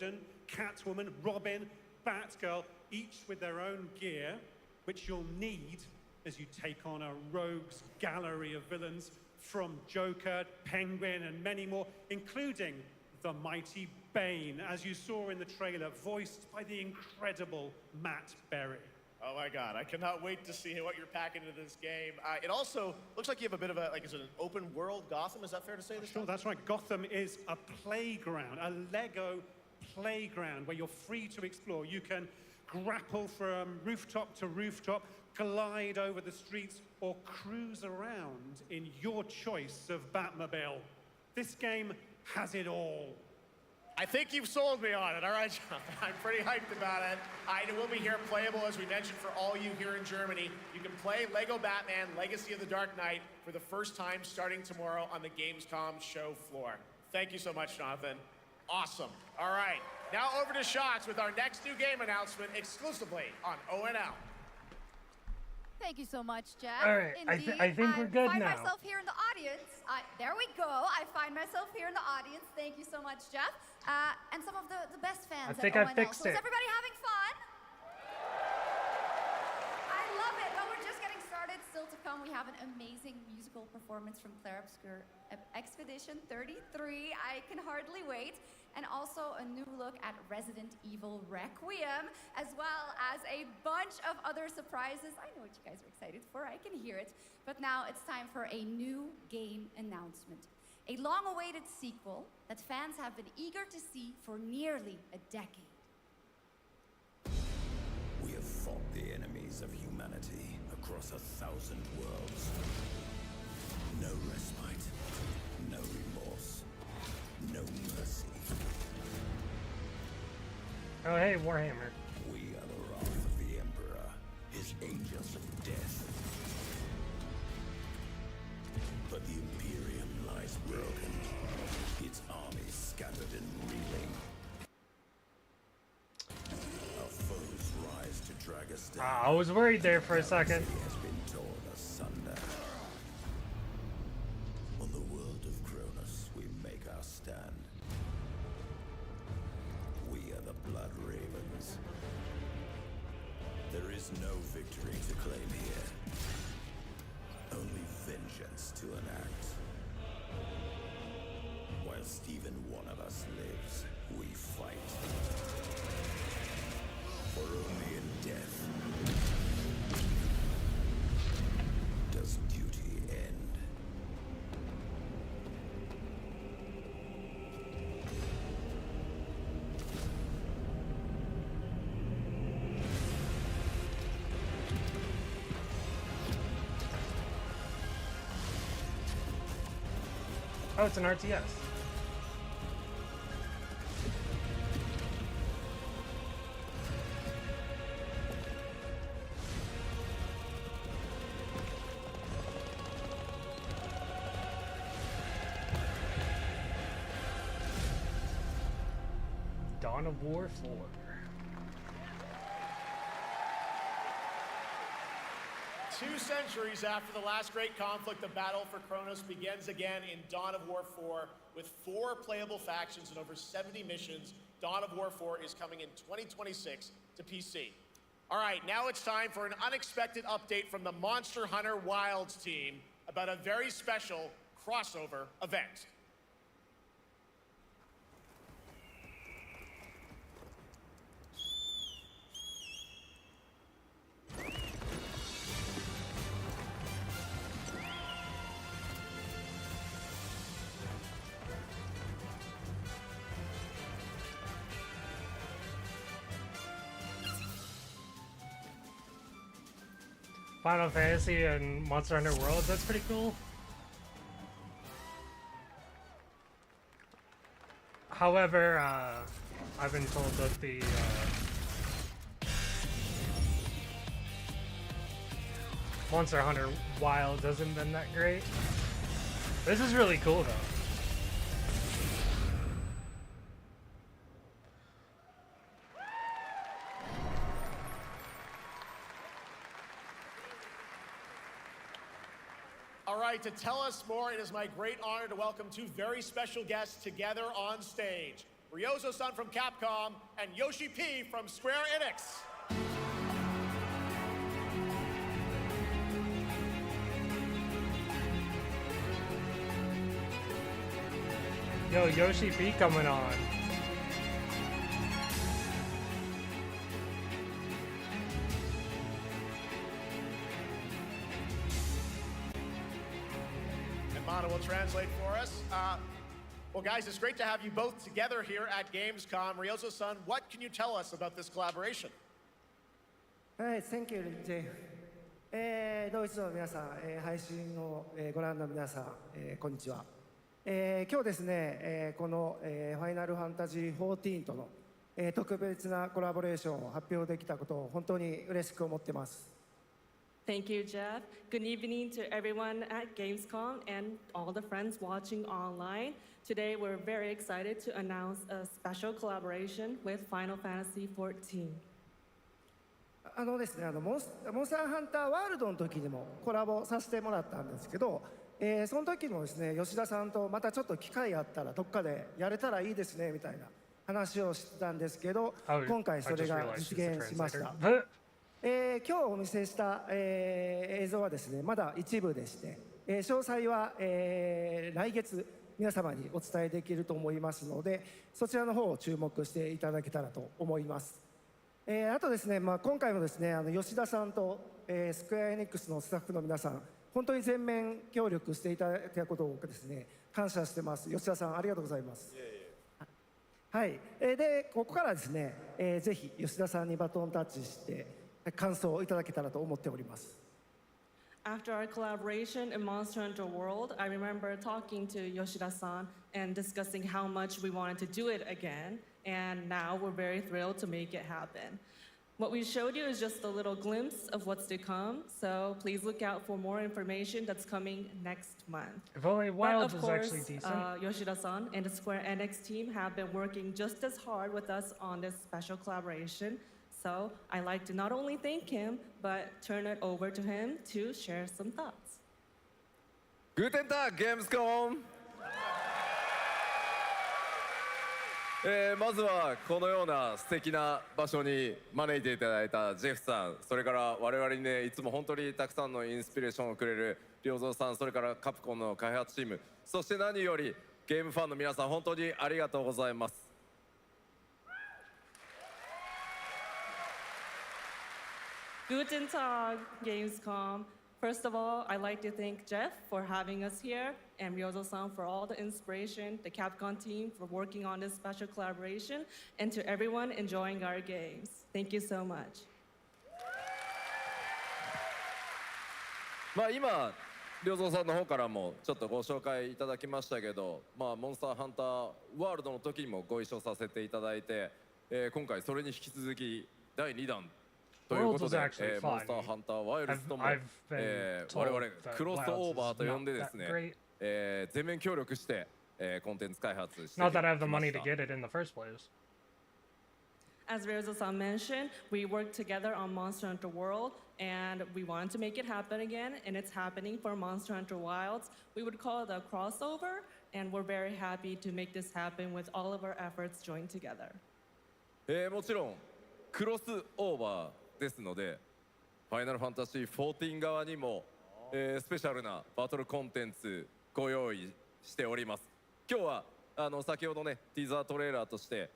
Gordon, Catwoman, Robin, Batgirl, each with their own gear, which you'll need as you take on a rogues gallery of villains from Joker, Penguin, and many more, including the mighty Bane, as you saw in the trailer, voiced by the incredible Matt Berry. Oh my God, I cannot wait to see what you're packing into this game. It also looks like you have a bit of a, like, is it an open world Gotham? Is that fair to say this Sure, time? that's right. Gotham is a playground, a Lego playground where you're free to explore. You can grapple from rooftop to rooftop, glide over the streets, or cruise around in your choice of Batmobile. This game has it all. I think you've sold me on it. All right, John. I'm pretty hyped about it. It will be here playable, as we mentioned, for all you here in Germany. You can play Lego Batman Legacy of the Dark Knight for the first time starting tomorrow on the Gamescom show floor. Thank you so much, Jonathan. Awesome. All right, now over to Shots with our next new game announcement exclusively on ONL. Thank you so much, Jeff. All right, I think we're good I now. find myself here in the audience. There we go. I find myself here in the audience. Thank you so much, Jeff. And some of the best fans I think at I ONL. fixed So it. is everybody having fun? I love it. But we're just getting started. Still to come, we have an amazing musical performance from Claire Obscure Expedition 33. I can hardly wait. And also a new look at Resident Evil Requiem, as well as a bunch of other surprises. I know what you guys are excited for, I can hear it. But now it's time for a new game announcement. A long-awaited sequel that fans have been eager to see for nearly a decade. We have fought the enemies of humanity across 1,000 worlds. No respite, no remorse, no mercy. Oh, hey, Warhammer. We are the wrath of the Emperor, his angels of death. But the Imperium lies broken, its armies scattered and reeling. Our foes rise to drag us down. I was worried there for a second. Galaxy has been torn asunder. On the world of Cronus, we make our stand. We are the Blood Ravens. There is no victory to claim here. Only vengeance to enact. Whilst even one of us lives, we fight. For only in death does duty end. Oh, it's an RTS. Dawn of War 4. Two centuries after the last great conflict, the battle for Kronos begins again in Dawn of War 4 with 4 playable factions and over 70 missions. Dawn of War 4 is coming in 2026 to PC. All right, now it's time for an unexpected update from the Monster Hunter Wilds team about a very special crossover event. Final Fantasy and Monster Hunter Worlds, that's pretty cool. However, I've been told that the Monster Hunter Wilds hasn't been that great. This is really cool though. All right, to tell us more, it is my great honor to welcome two very special guests together on stage. Ryozo-san from Capcom, and Yoshi P from Square Enix. Yo, Yoshi P coming on. And Mana will translate for us. Well, guys, it's great to have you both together here at Gamescom. Ryozo-san, what can you tell us about this collaboration? Hey, thank you, Jeff. ドイツの皆さん、配信を、ご覧の皆さん、こんにちは。今日ですね、この、ファイナルファンタジー14との、特別なコラボレーションを発表できたことを本当に嬉しく思ってます。Thank you, Jeff. Good evening to everyone at Gamescom and all the friends watching online. Today, we're very excited to announce a special collaboration with Final Fantasy XIV. ですね、モンスターハンターワールドの時にもコラボさせてもらったんですけど、その時もですね、吉田さんとまたちょっと機会あったらどっかでやれたらいいですねみたいな話をしてたんですけど、今回それが実現しました。今日お見せした、映像はですね、まだ一部でして、詳細は、来月皆様にお伝えできると思いますので、そちらの方を注目していただけたらと思います。あとですね、今回もですね、吉田さんと、スクエアエニックスのスタッフの皆さん、本当に全面協力していただいたことをですね、感謝してます。吉田さん、ありがとうございます。はい、で、ここからですね、ぜひ吉田さんにバトンタッチして感想をいただけたらと思っております。After our collaboration in Monster Hunter World, I remember talking to Yoshida-san and discussing how much we wanted to do it again, and now we're very thrilled to make it happen. What we showed you is just a little glimpse of what's to come, so please look out for more information that's coming next month. If only But Wilds of was course, actually decent. Yoshida-san and the Square Enix team have been working just as hard with us on this special collaboration. So I'd like to not only thank him, but turn it over to him to share some thoughts. Guten Tag, Gamescom! まずはこのような素敵な場所に招いていただいたジェフさん、それから我々にね、いつも本当にたくさんのインスピレーションをくれる良三さん、それからカプコンの開発チーム、そして何よりゲームファンの皆さん、本当にありがとうございます。Guten Tag, Gamescom. First of all, I'd like to thank Jeff for having us here and Ryozo-san for all the inspiration, the Capcom team for working on this special collaboration, and to everyone enjoying our games. Thank you so much. まあ今、良三さんの方からもちょっとご紹介いただきましたけど、まあモンスターハンターワールドの時にもご一緒させていただいて、今回それに引き続き第2弾。ということで、モンスターハンターワイルズとも、我々クロスオーバーと呼んでですね、全面協力して、コンテンツ開発してきました。 Not that I have the money to get it in the first place. As Ryozo-san mentioned, we worked together on Monster Hunter World, and we wanted to make it happen again, and it's happening for Monster Hunter Wilds. We would call it a crossover, and we're very happy to make this happen with all of our efforts joined together. もちろんクロスオーバーですので、ファイナルファンタジー14側にも、スペシャルなバトルコンテンツご用意しております。今日は先ほどねティーザートレーラーとして、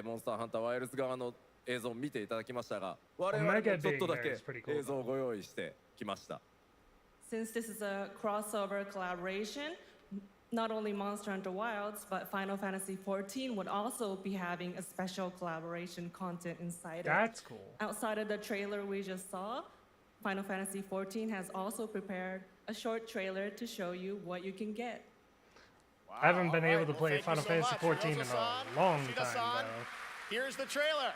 モンスターハンターワイルズ側の映像を見ていただきましたが、我々もちょっとだけ映像をご用意してきました。Since this is a crossover collaboration, not only Monster Hunter Wilds, but Final Fantasy XIV would also be having a special collaboration content inside it. That's cool. Outside of the trailer we just saw, Final Fantasy XIV has also prepared a short trailer to show you what you can get. Wow, I haven't been able to well, play Final Fantasy XIV in a long time, though. Here's the trailer.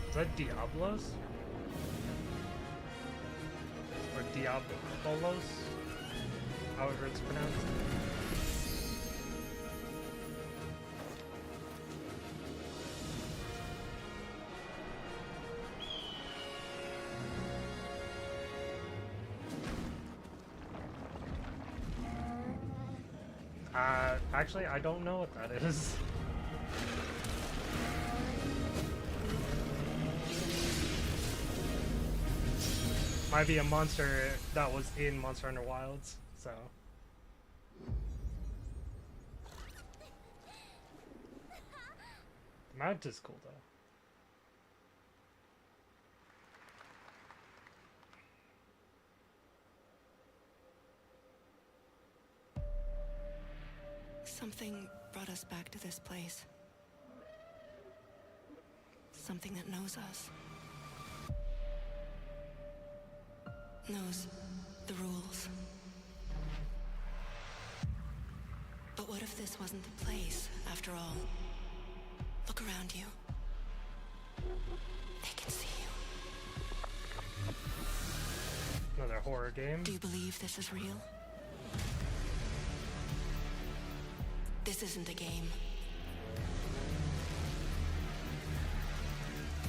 Is that Diablos? Or Diabolos? However it's pronounced. Actually, I don't know what that is. Might be a monster that was in Monster Hunter Wilds, so. The mount is cool though. Something brought us back to this place. Something that knows us. Knows the rules. But what if this wasn't the place, after all? Look around you. They can see you. Another horror game. Do you believe this is real? This isn't a game.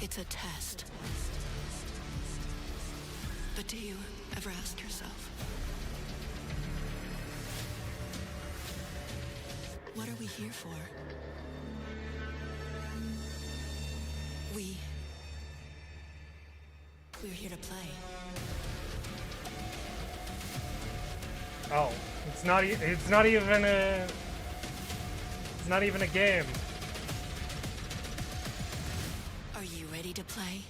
It's a test. But do you ever ask yourself, what are we here for? We're here to play. Oh, it's not even a game. Are you ready to play?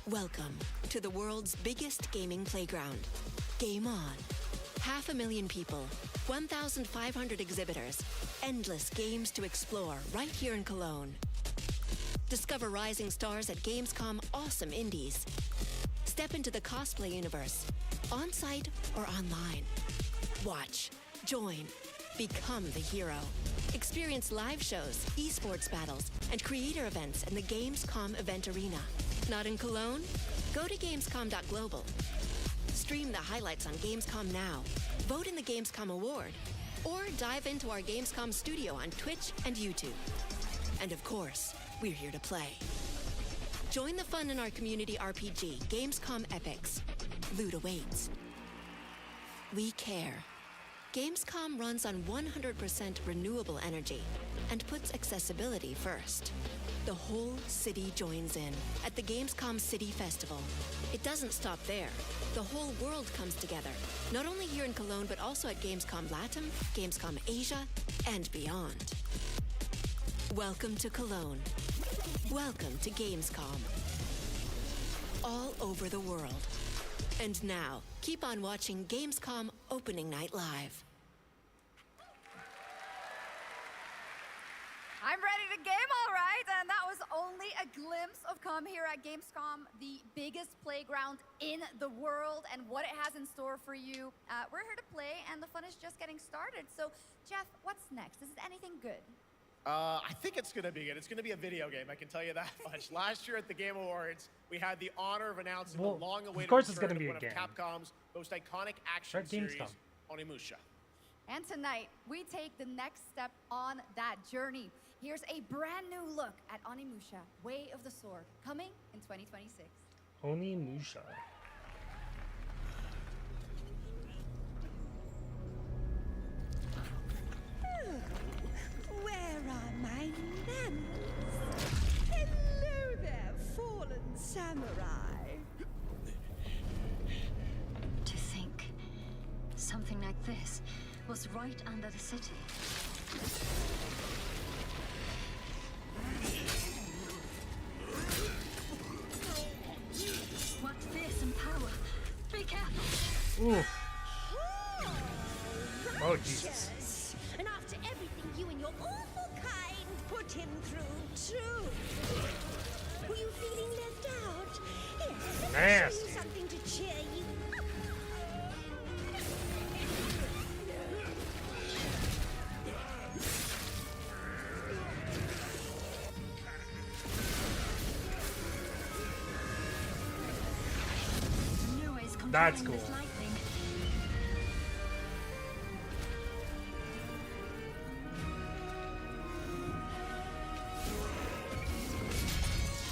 Welcome to the world's biggest gaming playground. Game on. 500,000 people, 1,500 exhibitors, endless games to explore right here in Cologne. Discover rising stars at Gamescom Awesome Indies. Step into the cosplay universe, on-site or online. Watch, join, become the hero. Experience live shows, esports battles, and creator events in the Gamescom event arena. Not in Cologne? Go to Gamescom.global. Stream the highlights on Gamescom Now, vote in the Gamescom Award, or dive into our Gamescom studio on Twitch and YouTube. And of course, we're here to play. Join the fun in our community RPG, Gamescom Epics. Loot awaits. We care. Gamescom runs on 100% renewable energy and puts accessibility first. The whole city joins in at the Gamescom City Festival. It doesn't stop there. The whole world comes together, not only here in Cologne, but also at Gamescom Latam, Gamescom Asia, and beyond. Welcome to Cologne. Welcome to Gamescom. All over the world. And now, keep on watching Gamescom Opening Night Live. I'm ready to game, all right, and that was only a glimpse of come here at Gamescom, the biggest playground in the world, and what it has in store for you. We're here to play, and the fun is just getting started. So, Jeff, what's next? Is it anything good? I think it's going to be good. It's going to be a video game, I can tell you that much. Last year at the Game Awards, we had the honor of announcing the long-awaited of course it's return gonna be of a one of game. Capcom's most iconic action series, Onimusha. And tonight, we take the next step on that journey. Here's a brand new look at Onimusha, Way of the Sword, coming in 2026. Onimusha. Where are my manners? Hello there, fallen samurai. To think something like this was right under the city. What fearsome power! Be careful! Ooh. Oh, Jesus. And after everything you and your awful kind put him through, too. Were you feeling left out? Here, let me show Nasty. you something to cheer you up. Noise That's controlling cool. this lightning.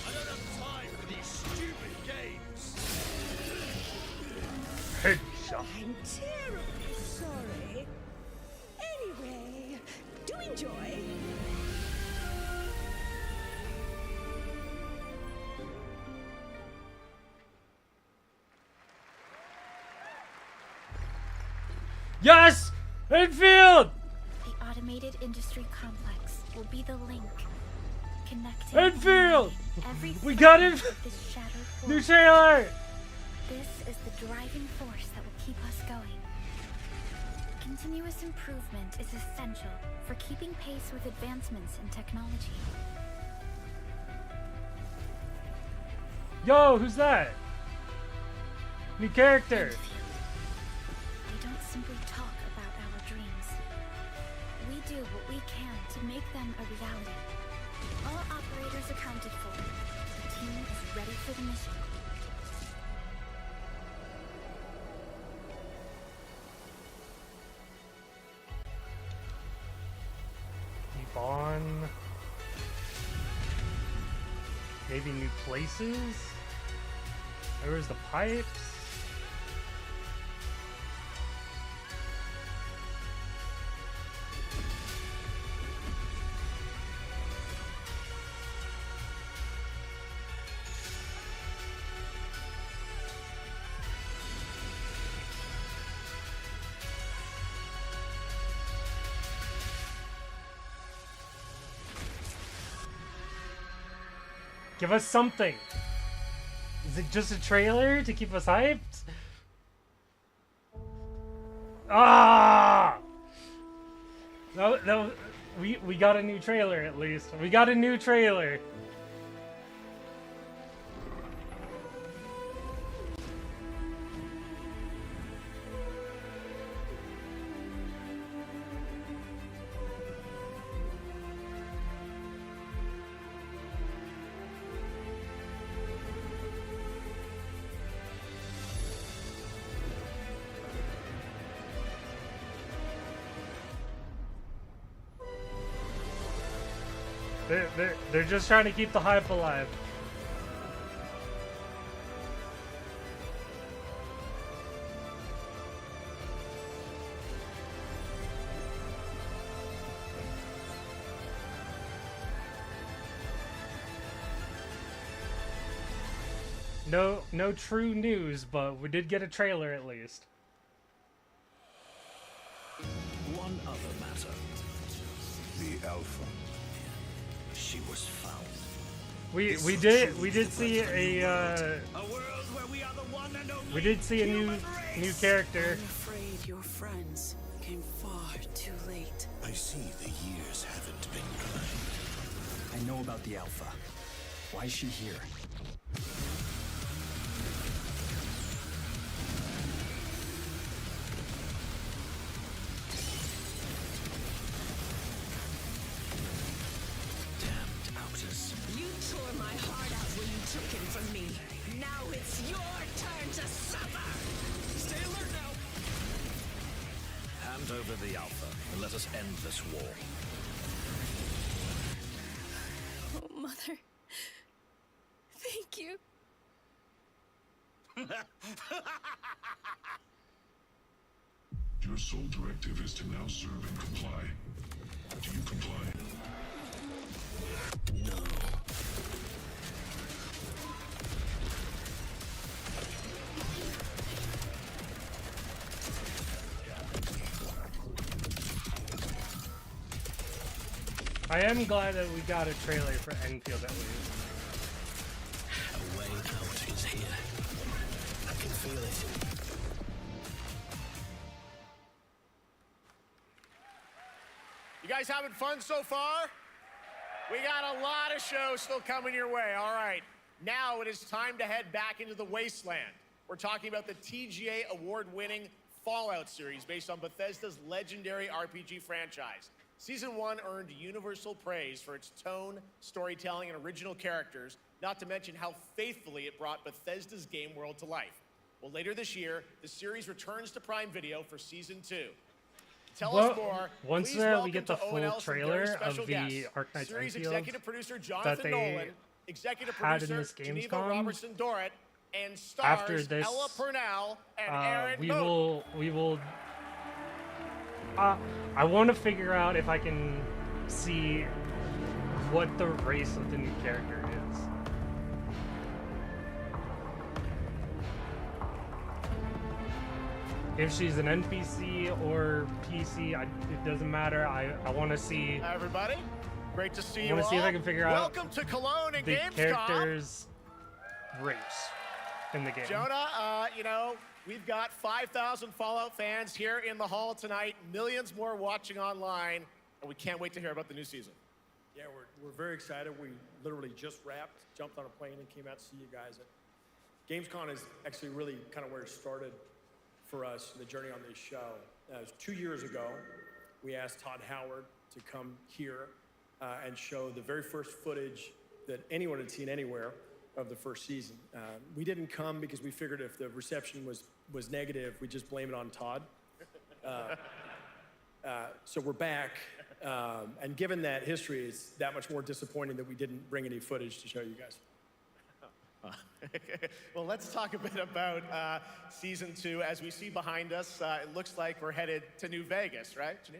I don't have time for these stupid games. Headshot. I'm terribly sorry. Yes! Endfield! The automated industry complex will be the link connecting Endfield! every We got it! fragment of this shattered New world. trailer! This is the driving force that will keep us going. Continuous improvement is essential for keeping pace with advancements in technology. Yo, who's that? New character. We don't simply talk about our dreams. We do what we can to make them a reality. All operators accounted for. The team is ready for the mission. Keep on. Maybe new places? Where's the pipes? Give us something. Is it just a trailer to keep us hyped? Ah! No, we got a new trailer at least. We got a new trailer. They're just trying to keep the hype alive. No true news, but we did get a trailer at least. One other matter. The Alpha. She was found. We did see we did see a new character. I'm afraid your friends came far too late. I see the years haven't been kind. I know about the Alpha. Why is she here? You tore my heart out when you took him from me. Now it's your turn to suffer! Stay alert now! Hand over the Alpha and let us end this war. Oh, Mother. Thank you. Your sole directive is to now serve and comply. Do you comply? No. I am glad that we got a trailer for Endfield at least. A way out is here. I can feel it. You guys having fun so far? We got a lot of shows still coming your way. All right, now it is time to head back into the wasteland. We're talking about the TGA award-winning Fallout series based on Bethesda's legendary RPG franchise. Season 1 earned universal praise for its tone, storytelling, and original characters, not to mention how faithfully it brought Bethesda's game world to life. Well, later this year, the series returns to Prime Video for Season 2. Tell us more. Once Please we welcome get to the full ONL some very trailer special of the guests. Arknights Series Endfield executive producer that Jonathan they Nolan, executive had in producer this Geneva Gamescom, Robertson Dorrit, and after stars this, Ella Purnell and Aaron we will. I want to figure out if I can see what the race of the new character is. if she's an NPC or PC, it doesn't matter. I want to see. Hi, everybody. Great to see you I all. want to see if I can figure out Welcome to Cologne and the Gamescom. character's race in the game. Jonah, you know, we've got 5,000 Fallout fans here in the hall tonight, millions more watching online, and we can't wait to hear about the new season. Yeah, we're very excited. We literally just wrapped, jumped on a plane, and came out to see you guys. Gamescom is actually really kind of where it started for us, the journey on this show. It was 2 years ago. We asked Todd Howard to come here and show the very first footage that anyone had seen anywhere of the first season. We didn't come because we figured if the reception was negative, we'd just blame it on Todd. So we're back, and given that history, it's that much more disappointing that we didn't bring any footage to show you guys. Well, let's talk a bit about season 2. As we see behind us, it looks like we're headed to New Vegas, right, Janine?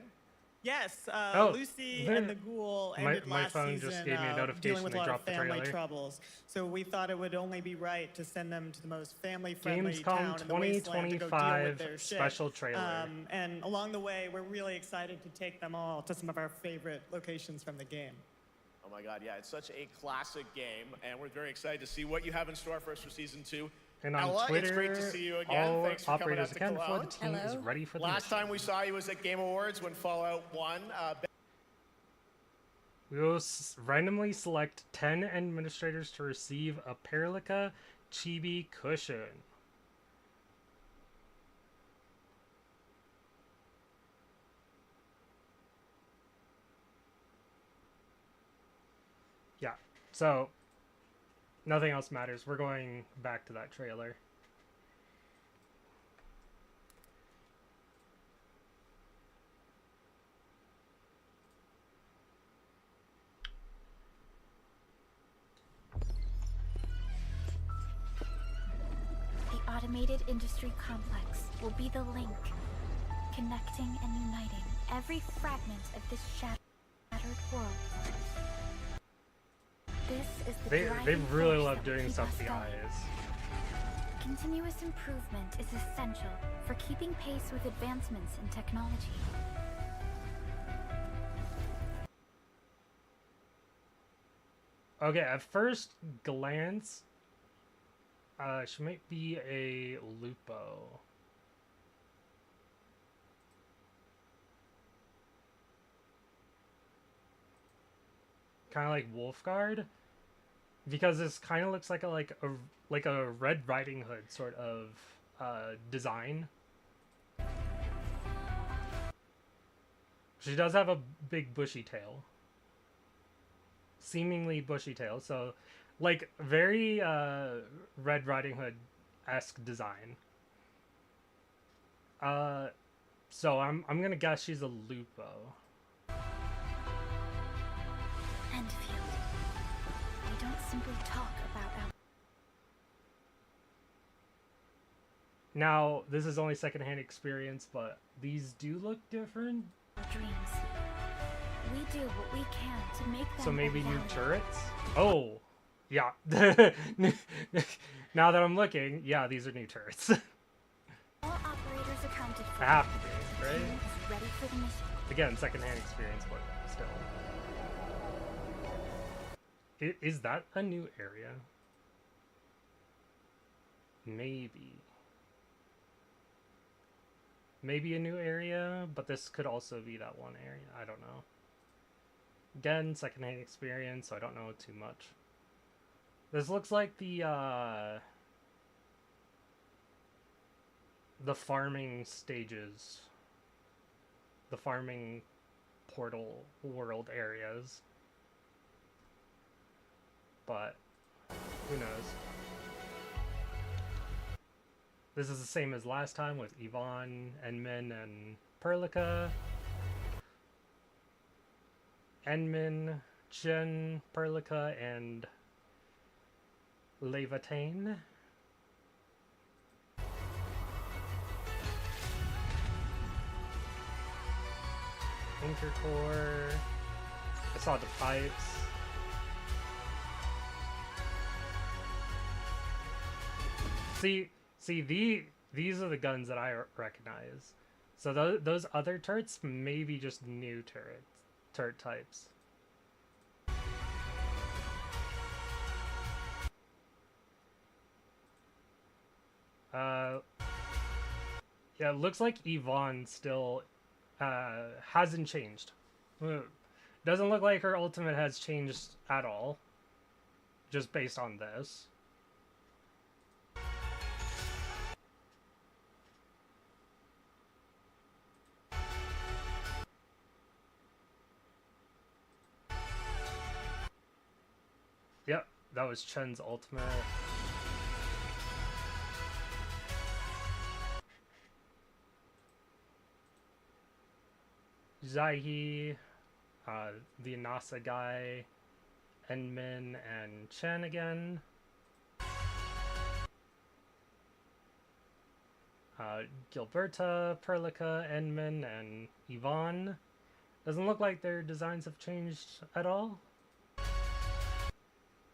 Yes, Oh, Lucy there- and the Ghoul ended my last phone season just gave me a notification dealing with a they lot of dropped the family trailer. troubles. So we thought it would only be right to send them to the most family-friendly Gamescom town in the wasteland to go deal 2025 with their shit. special trailer. And along the way, we're really excited to take them all to some of our favorite locations from the game. Oh my God, yeah, it's such a classic game, and we're very excited to see what you have in store for us for season 2. And on Ella, Twitter, it's great to see you again. all Thanks for coming out operators to account for Cologne. the team is ready for the Last mission. time we saw you was at Game Awards when Fallout 1. We will randomly select 10 administrators to receive a Perlica Chibi cushion. Yeah, so nothing else matters. We're going back to that trailer. The automated industry complex will be the link, connecting and uniting every fragment of this shattered world. This is the They driving really force love that doing keep stuff us with the going. eyes. Continuous improvement is essential for keeping pace with advancements in technology. Okay, at first glance, she might be a Lupo. Kind of like Wolfguard, because this kind of looks like a Red Riding Hood sort of design. She does have a big bushy tail. Seemingly bushy tail, so like very Red Riding Hood-esque design. So I'm gonna guess she's a Lupo. Endfield. They don't simply talk about our Now, this is only secondhand experience, but these do look different. dreams. We do what we can to make them So maybe a new reality. turrets? Oh, yeah. Now that I'm looking, yeah, these are new turrets. All operators accounted for. I have to be, The right? team is ready for the mission. Again, secondhand experience, but still. Is that a new area? Maybe. Maybe a new area, but this could also be that one area. I don't know. Again, secondhand experience, so I don't know too much. This looks like the farming stages. The farming portal world areas. But who knows? This is the same as last time with Yvonne, Enmin, and Perlica. Enmin, Jen, Perlica, and Levatane. Anchor core. I saw the pipes. See, These are the guns that I recognize. So those other turrets may be just new turret types. Yeah, it looks like Yvonne still hasn't changed. Doesn't look like her ultimate has changed at all. Just based on this. Yep, that was Chen's ultimate. Zaihi, the Anasa guy, Enmin, and Chen again. Gilberta, Perlica, Enmin, and Yvonne. Doesn't look like their designs have changed at all.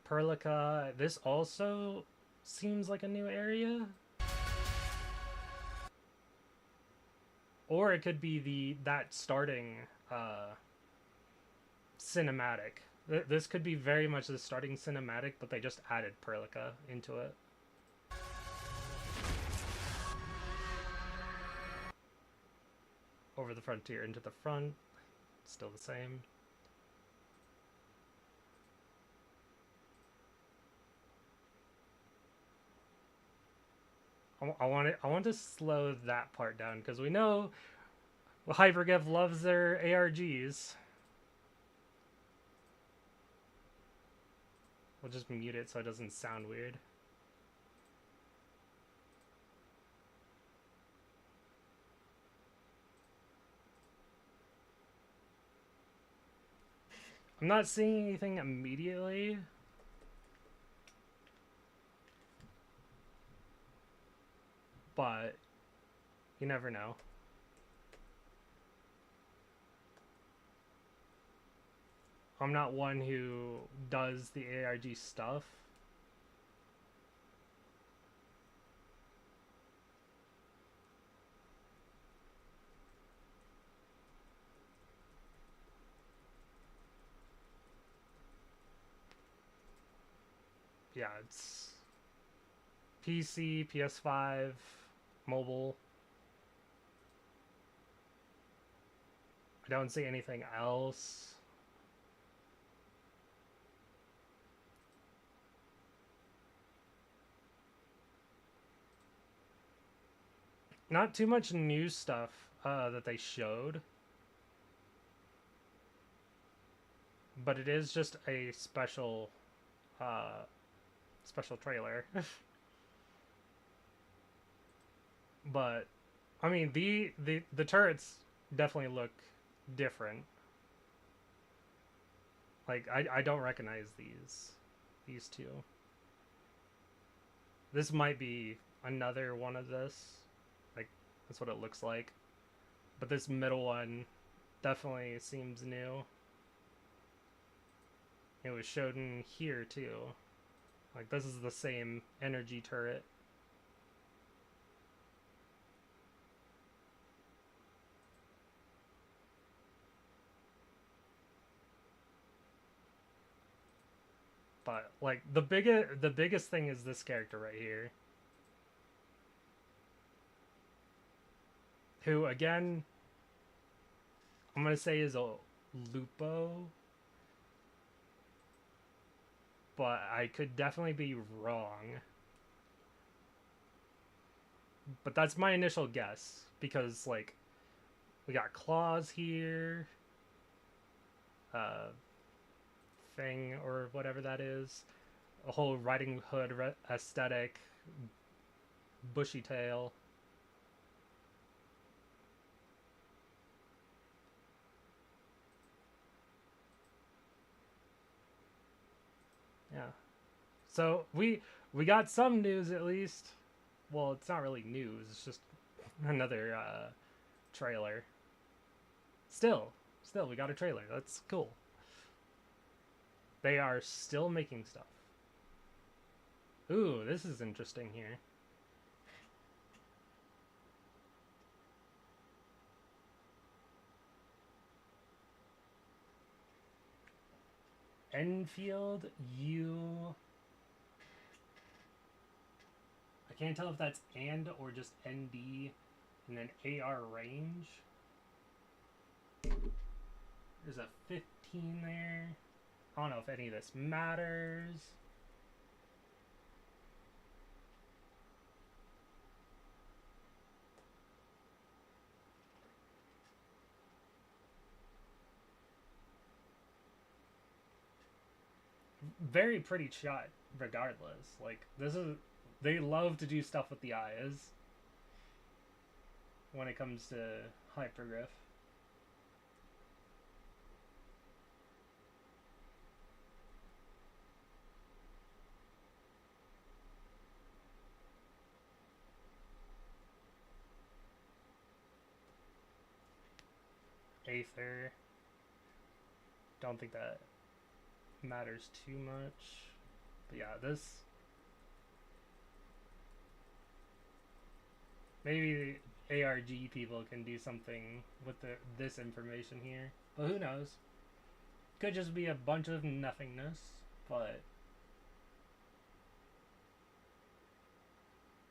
Perlica, this also seems like a new area. Or it could be that starting cinematic. This could be very much the starting cinematic, but they just added Perlica into it. Over the frontier into the front, still the same. I want to slow that part down because we know hypergryph loves their ARGs. We'll just mute it so it doesn't sound weird. I'm not seeing anything immediately. But you never know. I'm not one who does the ARG stuff. Yeah, it's PC, PS5, mobile. I don't see anything else. Not too much new stuff that they showed. But it is just a special trailer. But I mean the turrets definitely look different. Like I don't recognize these two. This might be another one of this. Like that's what it looks like. But this middle one definitely seems new. It was showed in here too. Like this is the same energy turret. But like the biggest thing is this character right here. Who again I'm gonna say is a Lupo. But I could definitely be wrong. But that's my initial guess. Because, like, we got claws here. Thing, or whatever that is. A whole Riding Hood aesthetic. Bushy tail. Yeah. So we got some news at least. Well, it's not really news. It's just another trailer. Still we got a trailer. That's cool. They are still making stuff. Ooh, this is interesting here. Enfield, I can't tell if that's and or just ND and then AR range. There's a 15 there. I don't know if any of this matters. Very pretty shot regardless. Like, this is, they love to do stuff with the eyes when it comes to hypergryph. Aether. Don't think that matters too much. But yeah, this... Maybe the ARG people can do something with this information here. But who knows? Could just be a bunch of nothingness, but...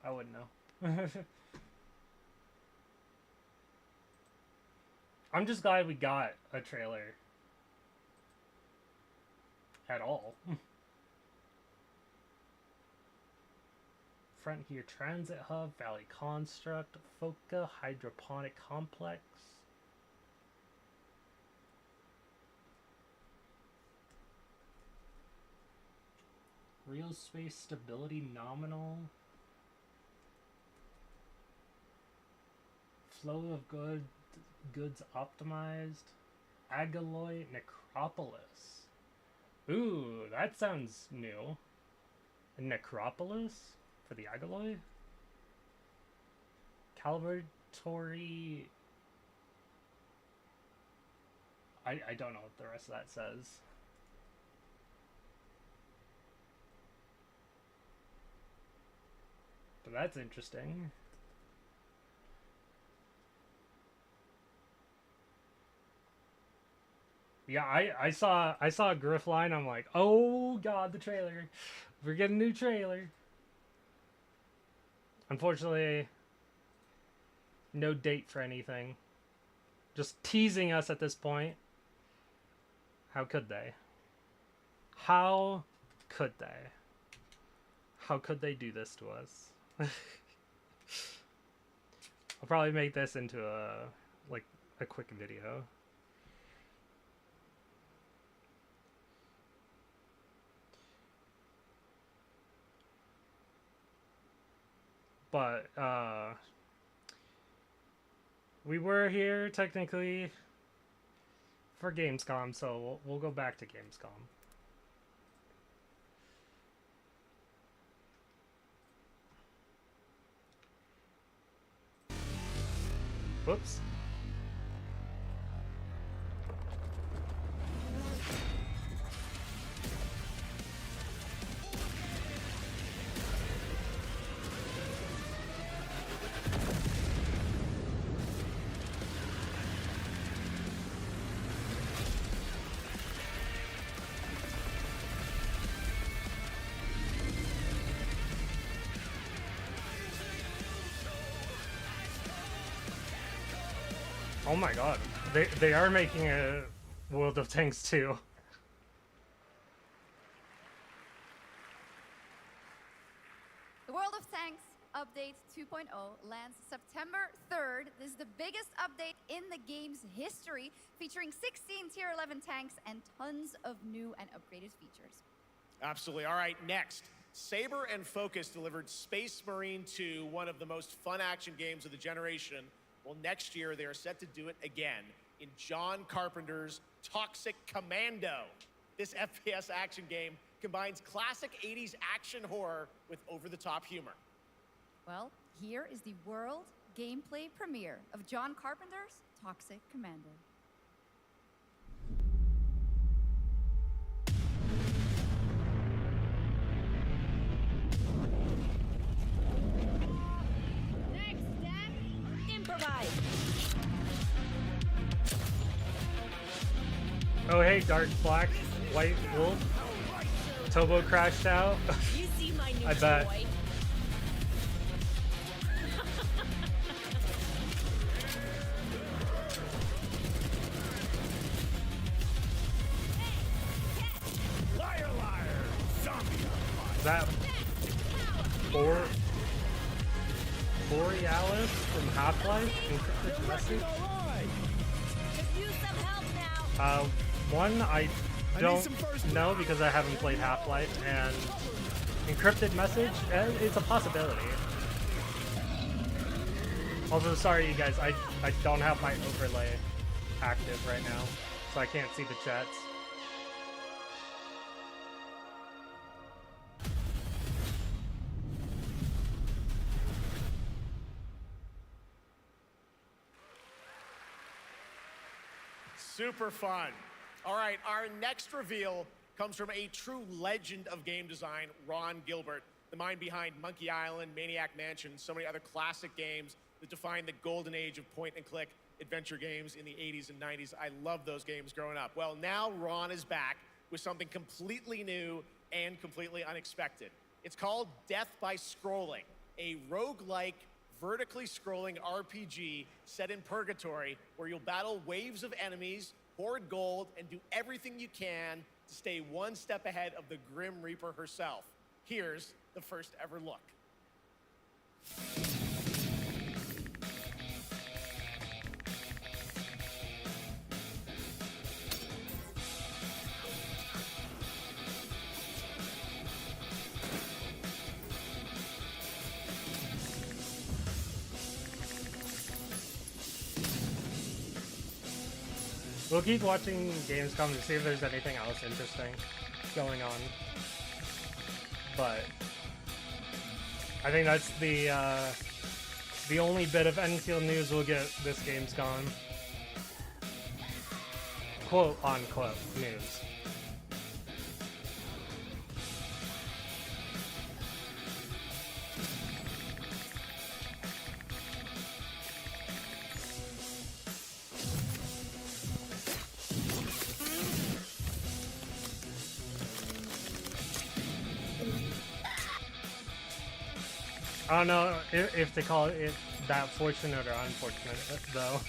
I wouldn't know. I'm just glad we got a trailer at all. Frontier Transit Hub, Valley Construct, Foca Hydroponic Complex. Real space stability nominal. Flow of goods optimized. Agaloy Necropolis. Ooh, that sounds new. A Necropolis for the Agaloy? Calibratory... I don't know what the rest of that says. But that's interesting. Yeah, I saw a Griff line. I'm like, oh god, the trailer. We're getting a new trailer. Unfortunately, no date for anything. Just teasing us at this point. How could they? How could they? How could they do this to us? I'll probably make this into a quick video. But, we were here, technically, for Gamescom, so we'll go back to Gamescom. Whoops. Oh my god, they are making a World of Tanks too. The World of Tanks Update 2.0 lands September 3rd. This is the biggest update in the game's history, featuring 16 Tier 11 tanks and tons of new and upgraded features. Absolutely. All right, next. Saber and Focus delivered Space Marine 2, one of the most fun action games of the generation. Well, next year, they are set to do it again in John Carpenter's Toxic Commando. This FPS action game combines classic 80s action horror with over-the-top humor. Well, here is the world gameplay premiere of John Carpenter's Toxic Commando. Oh hey, Dark Black. White Wolf. Tobo crashed out. You see my new I bet. toy? Liar, liar! Zombie! Is that Borealis from Half-Life? Encrypted message? Could use some help now. One I don't know because I haven't played Half-Life, and encrypted message, it's a possibility. Also, sorry you guys, I don't have my overlay active right now, so I can't see the chats. Super fun. All right, our next reveal comes from a true legend of game design, Ron Gilbert, the mind behind Monkey Island, Maniac Mansion, so many other classic games that defined the golden age of point-and-click adventure games in the 80s and 90s. I loved those games growing up. Well, now Ron is back with something completely new and completely unexpected. It's called Death by Scrolling, a roguelike, vertically scrolling RPG set in purgatory where you'll battle waves of enemies, hoard gold, and do everything you can to stay one step ahead of the Grim Reaper herself. Here's the first ever look. We'll keep watching Gamescom to see if there's anything else interesting going on. But I think that's the only bit of Endfield news we'll get this Gamescom. Quote unquote news. I don't know if they call it that fortunate or unfortunate, though.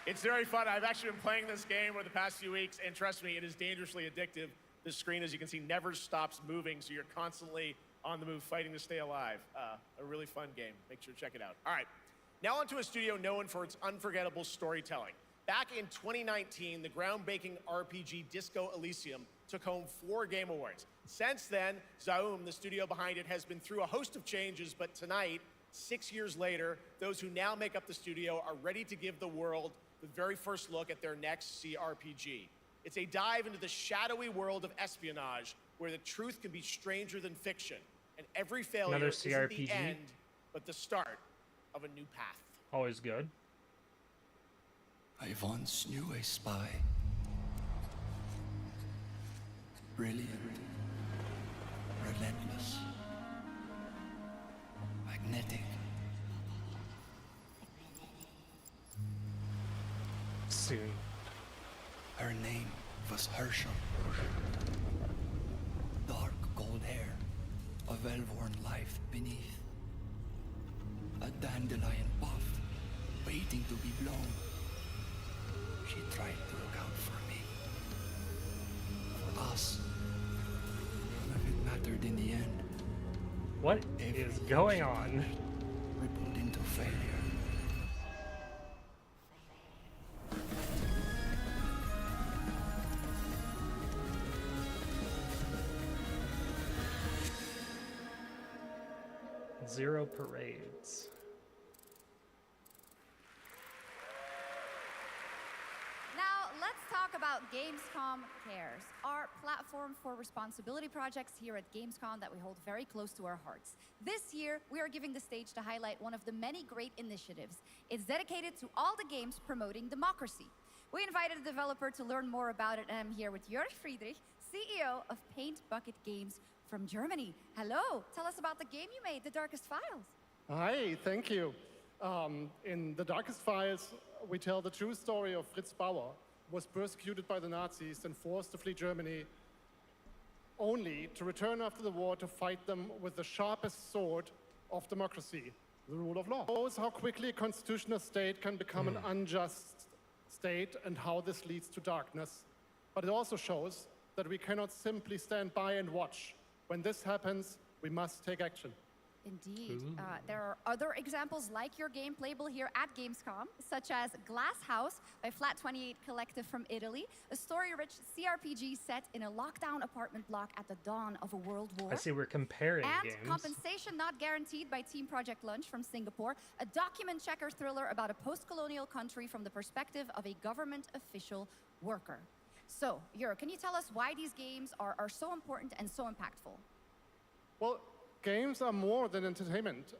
It's very fun. I've actually been playing this game over the past few weeks, and trust me, it is dangerously addictive. The screen, as you can see, never stops moving, so you're constantly on the move fighting to stay alive. A really fun game. Make sure to check it out. All right, now onto a studio known for its unforgettable storytelling. Back in 2019, the groundbreaking RPG Disco Elysium took home 4 Game Awards. Since then, Zaum, the studio behind it, has been through a host of changes, but tonight, 6 years later, those who now make up the studio are ready to give the world the very first look at their next CRPG. It's a dive into the shadowy world of espionage, where the truth can be stranger than fiction, and every failure isn't the end, but the start of a new path. Always good. I once knew a spy. Brilliant, relentless, magnetic. Soon. Her name was Herschel. Dark gold hair, a well-worn life beneath. A dandelion puff, waiting to be blown. She tried to look out for me. For us. None of it mattered in the end. What is going on? Rippled into failure. Zero parades. Now, let's talk about Gamescom Cares, our platform for responsibility projects here at Gamescom that we hold very close to our hearts. This year, we are giving the stage to highlight one of the many great initiatives. It's dedicated to all the games promoting democracy. We invited a developer to learn more about it, and I'm here with Jörg Friedrich, CEO of Paint Bucket Games from Germany. Hello, tell us about the game you made, The Darkest Files. Hi, thank you. In The Darkest Files, we tell the true story of Fritz Bauer, who was persecuted by the Nazis and forced to flee Germany, only to return after the war to fight them with the sharpest sword of democracy, the rule of law. It shows how quickly a constitutional state can become an unjust state and how this leads to darkness. But it also shows that we cannot simply stand by and watch. When this happens, we must take action. Indeed. There are other examples like your game playable here at Gamescom, such as Glass House by Flat28 Collective from Italy, a story-rich CRPG set in a lockdown apartment block at the dawn of a world war. I see we're comparing and games. Compensation Not Guaranteed by Team Project Lunch from Singapore, a document checker thriller about a post-colonial country from the perspective of a government official worker. So, Jörg, can you tell us why these games are so important and so impactful? Well, games are more than entertainment.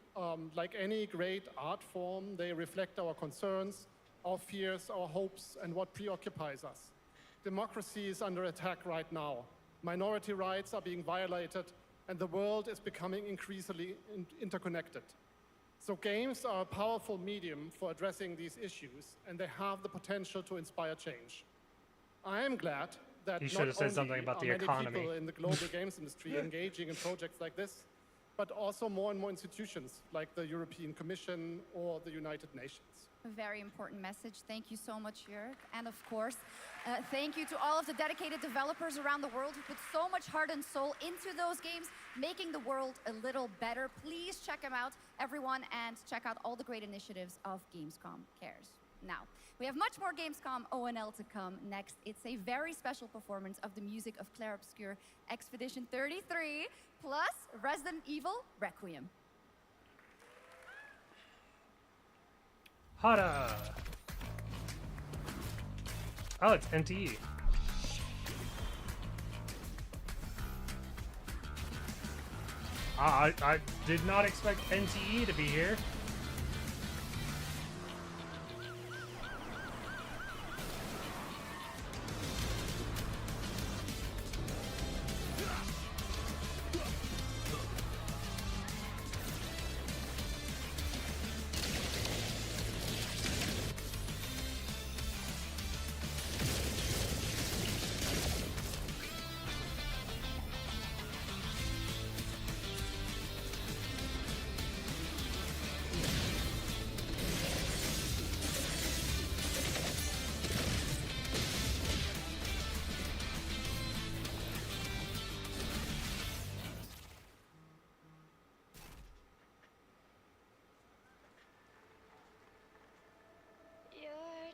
Like any great art form, they reflect our concerns, our fears, our hopes, and what preoccupies us. Democracy is under attack right now. Minority rights are being violated, and the world is becoming increasingly interconnected. So games are a powerful medium for addressing these issues, and they have the potential to inspire change. I am glad that You not should have said something only about the are many economy. people in the global games industry engaging in projects like this, but also more and more institutions like the European Commission or the United Nations. A very important message. Thank you so much, Jörg. And of course, thank you to all of the dedicated developers around the world who put so much heart and soul into those games, making the world a little better. Please check them out, everyone, and check out all the great initiatives of Gamescom Cares. Now, we have much more Gamescom ONL to come next. It's a very special performance of the music of Clair Obscur Expedition 33, plus Resident Evil Requiem. Hada! Oh, it's NTE. I did not expect NTE to be here.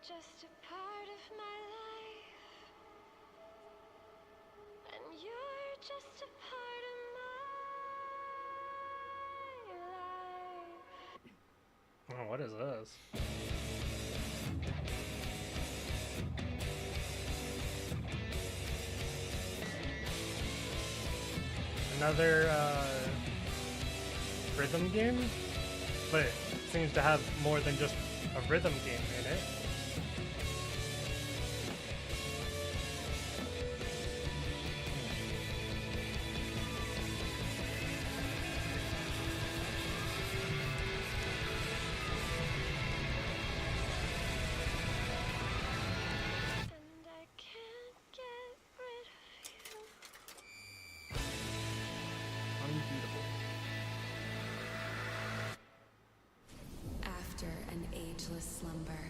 Just a part of my life, and you're just a part of my life. Oh, what is this? Another rhythm game, but it seems to have more than just a rhythm game in it. After an ageless slumber,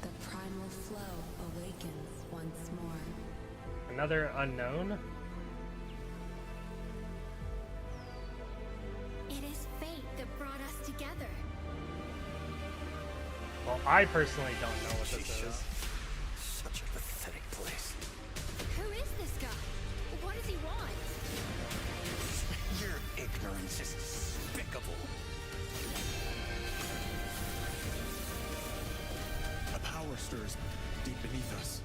the primal flow awakens once more. Another unknown? It is fate that brought us together. Well, I personally don't know what this is. Such a pathetic place. Who is this guy? What does he want? Your ignorance is despicable. A power stirs deep beneath us.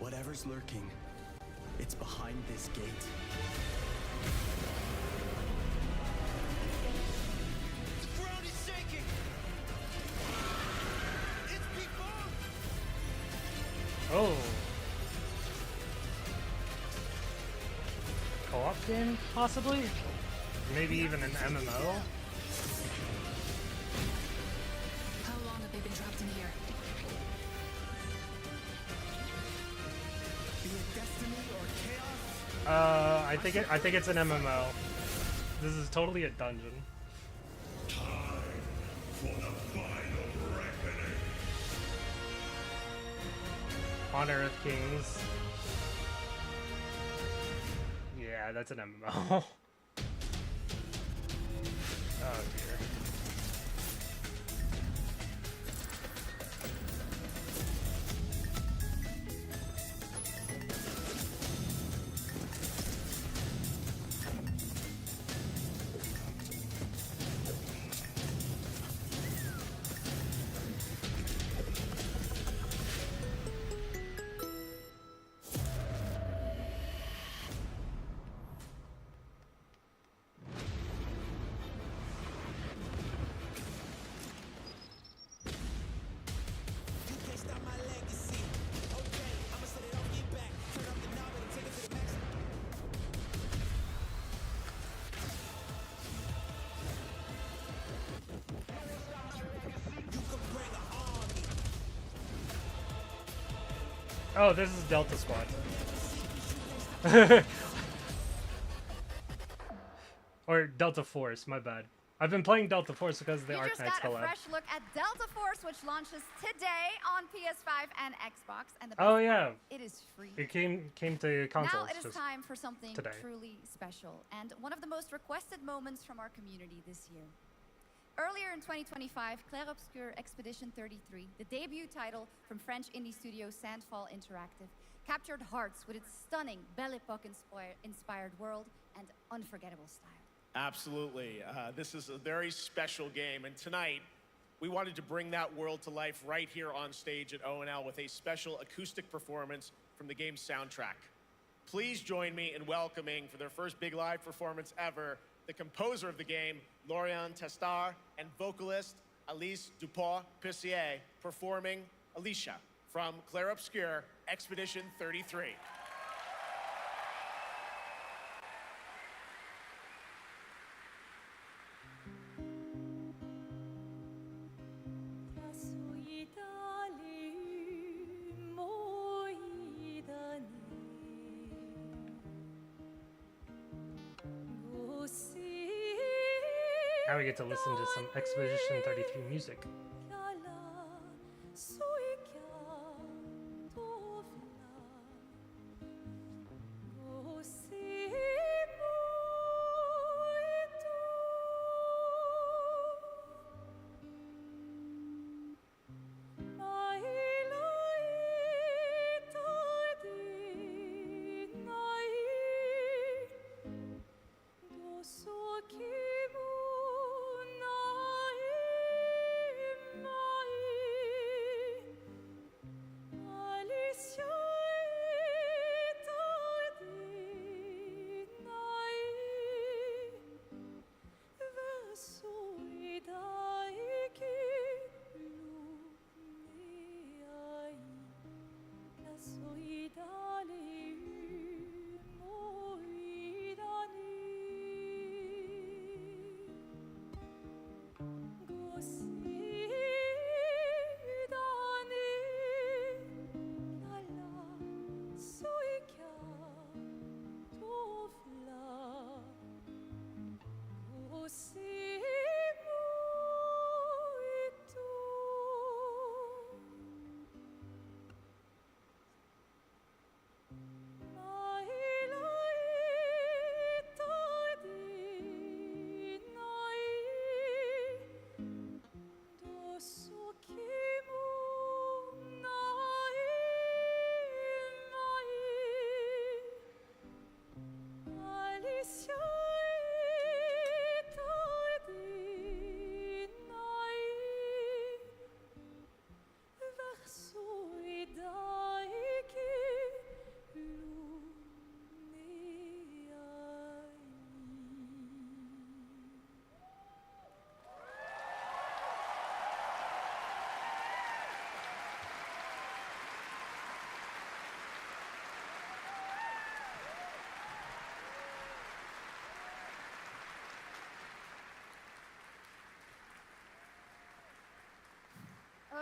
Whatever's lurking, it's behind this gate. The ground is Oh. Co-op game, possibly? Maybe even an MMO? How long have they been trapped in here? Be it destiny or chaos? I think it's an MMO. This is totally a dungeon. Time for the final reckoning. Honor of Kings. Yeah, that's an MMO. Oh dear. Oh, this is Delta Squad. Or Delta Force, my bad. I've been playing Delta Force because of the You just Arknights got a collab. fresh look at Delta Force, which launches today on PS5 and Xbox. And the Oh best yeah. part, it is free. It came to consoles. Now it is just time for something today. truly special, and one of the most requested moments from our community this year. Earlier in 2025, Clair Obscur Expedition 33, the debut title from French indie studio Sandfall Interactive, captured hearts with its stunning Belle Epoque inspired world and unforgettable style. Absolutely. This is a very special game, and tonight we wanted to bring that world to life right here on stage at ONL with a special acoustic performance from the game's soundtrack. Please join me in welcoming, for their first big live performance ever, the composer of the game, Lauriane Testard, and vocalist Alice Dupont-Pussier, performing Alicia from Clair Obscur Expedition 33. Now we get to listen to some Expedition 33 music.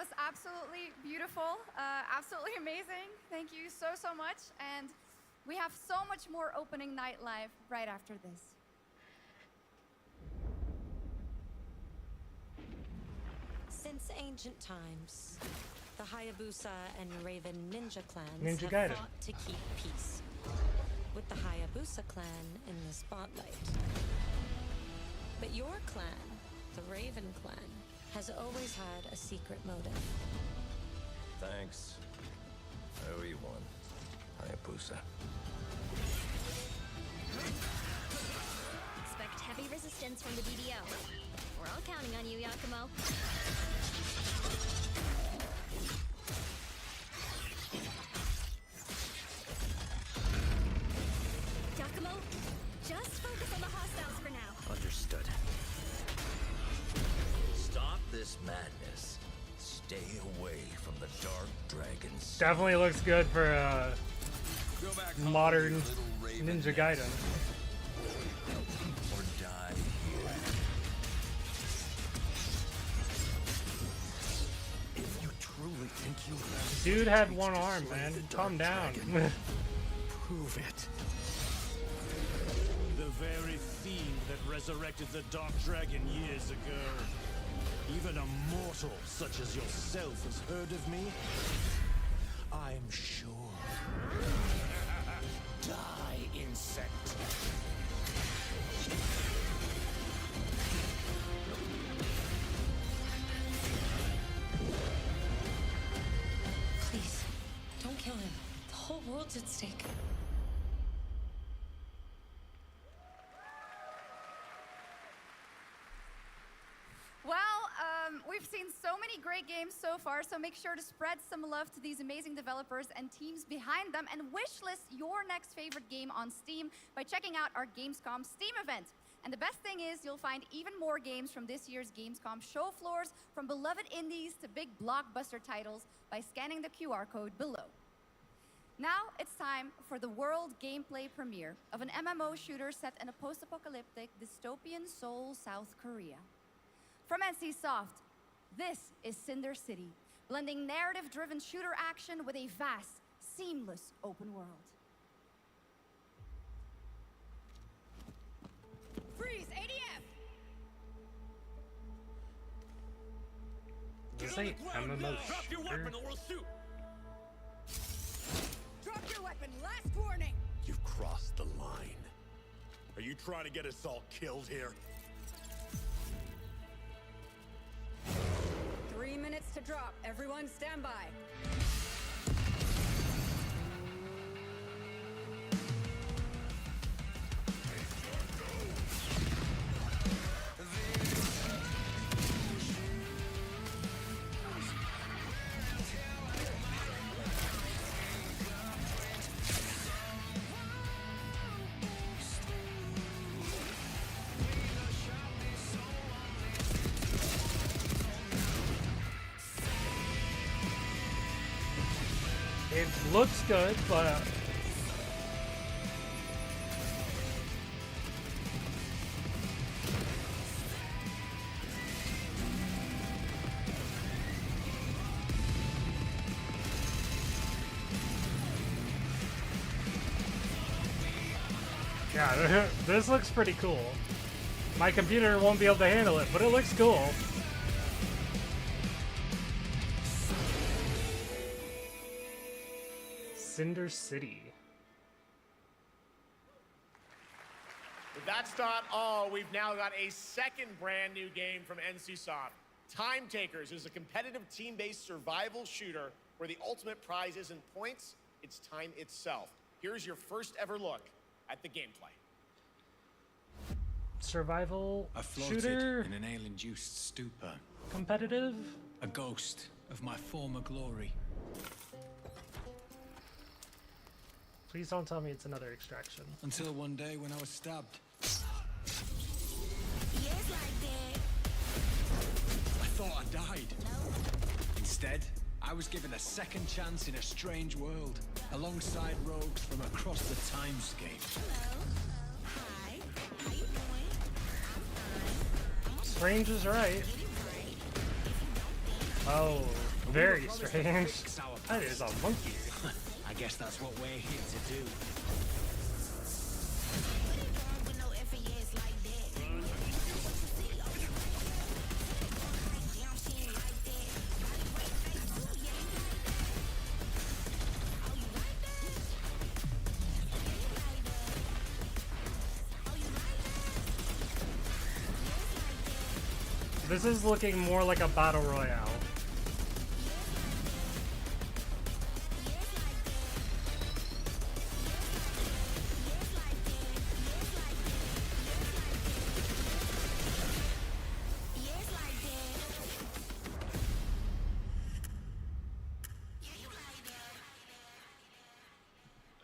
was absolutely beautiful, absolutely amazing. Thank you so, so much. And we have so much more opening night live right after this. Since ancient times, the Hayabusa and Raven Ninja clans Ninja have Gaiden. fought to keep peace, with the Hayabusa clan in the spotlight. But your clan, the Raven clan, has always had a secret motive. Thanks. I owe you one, Hayabusa. Expect heavy resistance from the BDO. We're all counting on you, Yakumo. Yakumo, just focus on the hostiles for now. Understood. Stop this madness. Stay away from the Dark Dragons. Definitely looks good for modern Ninja Gaiden. Or die here. If you truly think you have Dude had one arm, man. Calm down. prove it. The very fiend that resurrected the Dark Dragon years ago. Even a mortal such as yourself has heard of me? I'm sure. Die, insect. Please, don't kill him. The whole world's at stake. Well, we've seen so many great games so far, so make sure to spread some love to these amazing developers and teams behind them, and wishlist your next favorite game on Steam by checking out our Gamescom Steam event. And the best thing is you'll find even more games from this year's Gamescom show floors, from beloved indies to big blockbuster titles, by scanning the QR code below. Now it's time for the world gameplay premiere of an MMO shooter set in a post-apocalyptic dystopian Seoul, South Korea. From NCSoft, this is Cinder City, blending narrative-driven shooter action with a vast, seamless open world. Freeze, ADF! This ain't MMO Drop your shooter. weapon or we'll shoot! Drop your weapon, last warning! You've crossed the line. Are you trying to get us all killed here? 3 minutes to drop. Everyone stand by. It looks good, but yeah, this looks pretty cool. My computer won't be able to handle it, but it looks cool. Cinder City. But that's not all. We've now got a second brand new game from NCSoft. Time Takers is a competitive team-based survival shooter where the ultimate prize isn't points, it's time itself. Here's your first ever look at the gameplay. Survival I floated shooter, in an ale-induced stupor, competitive. a ghost of my former glory. Please don't tell me it's another Extraction. Until one day when I was stabbed. Yes, like that. I thought I died. Instead, I was given a second chance in a strange world, alongside rogues from across the timescape. Hi. How you doing? Strange is right. Oh, Very strange. That is a monkey. I guess that's what we're here to do. This is looking more like a battle royale.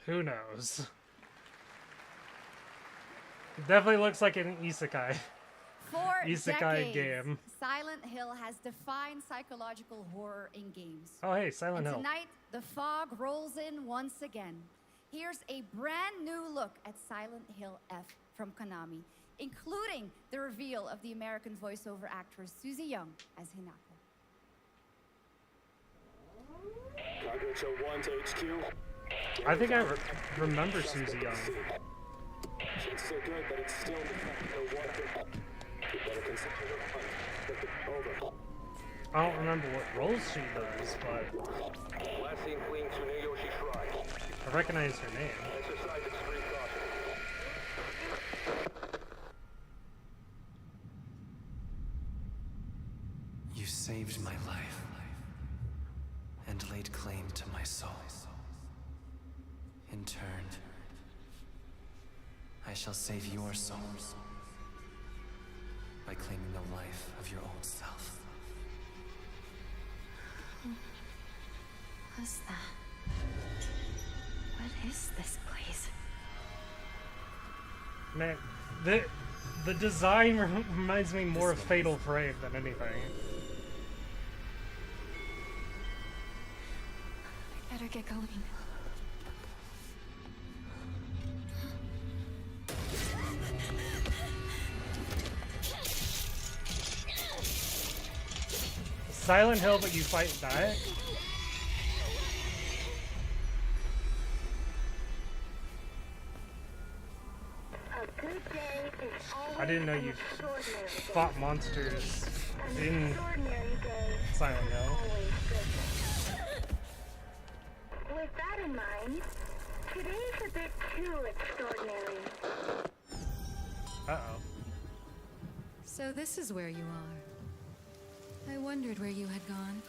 Who knows? It definitely looks like an isekai. For Isekai decades, game. Silent Hill has defined psychological horror in games. Oh, hey, Silent and Hill. Tonight, the fog rolls in once again. Here's a brand new look at Silent Hill F from Konami, including the reveal of the American voiceover actress Susie Young as Hinako. Targets are 1 to HQ. I think I remember Susie Young. It's so good, but it's still no one. You better consider your hunt. Over. I don't remember what roles she does, but Last seen fleeing to Neyoshi Shrine. I recognize her name. Exercise extreme caution. You saved my life and laid claim to my soul. In turn, I shall save your soul by claiming the life of your own self. What's that? What is this place? Man, the design reminds me more of Fatal Frame than anything. I better get going. Silent Hill, but you fight and die? I didn't know you fought monsters in Silent Hill. With that in mind, today's a bit too extraordinary. Uh-oh. So this is where you are. I wondered where you had gone.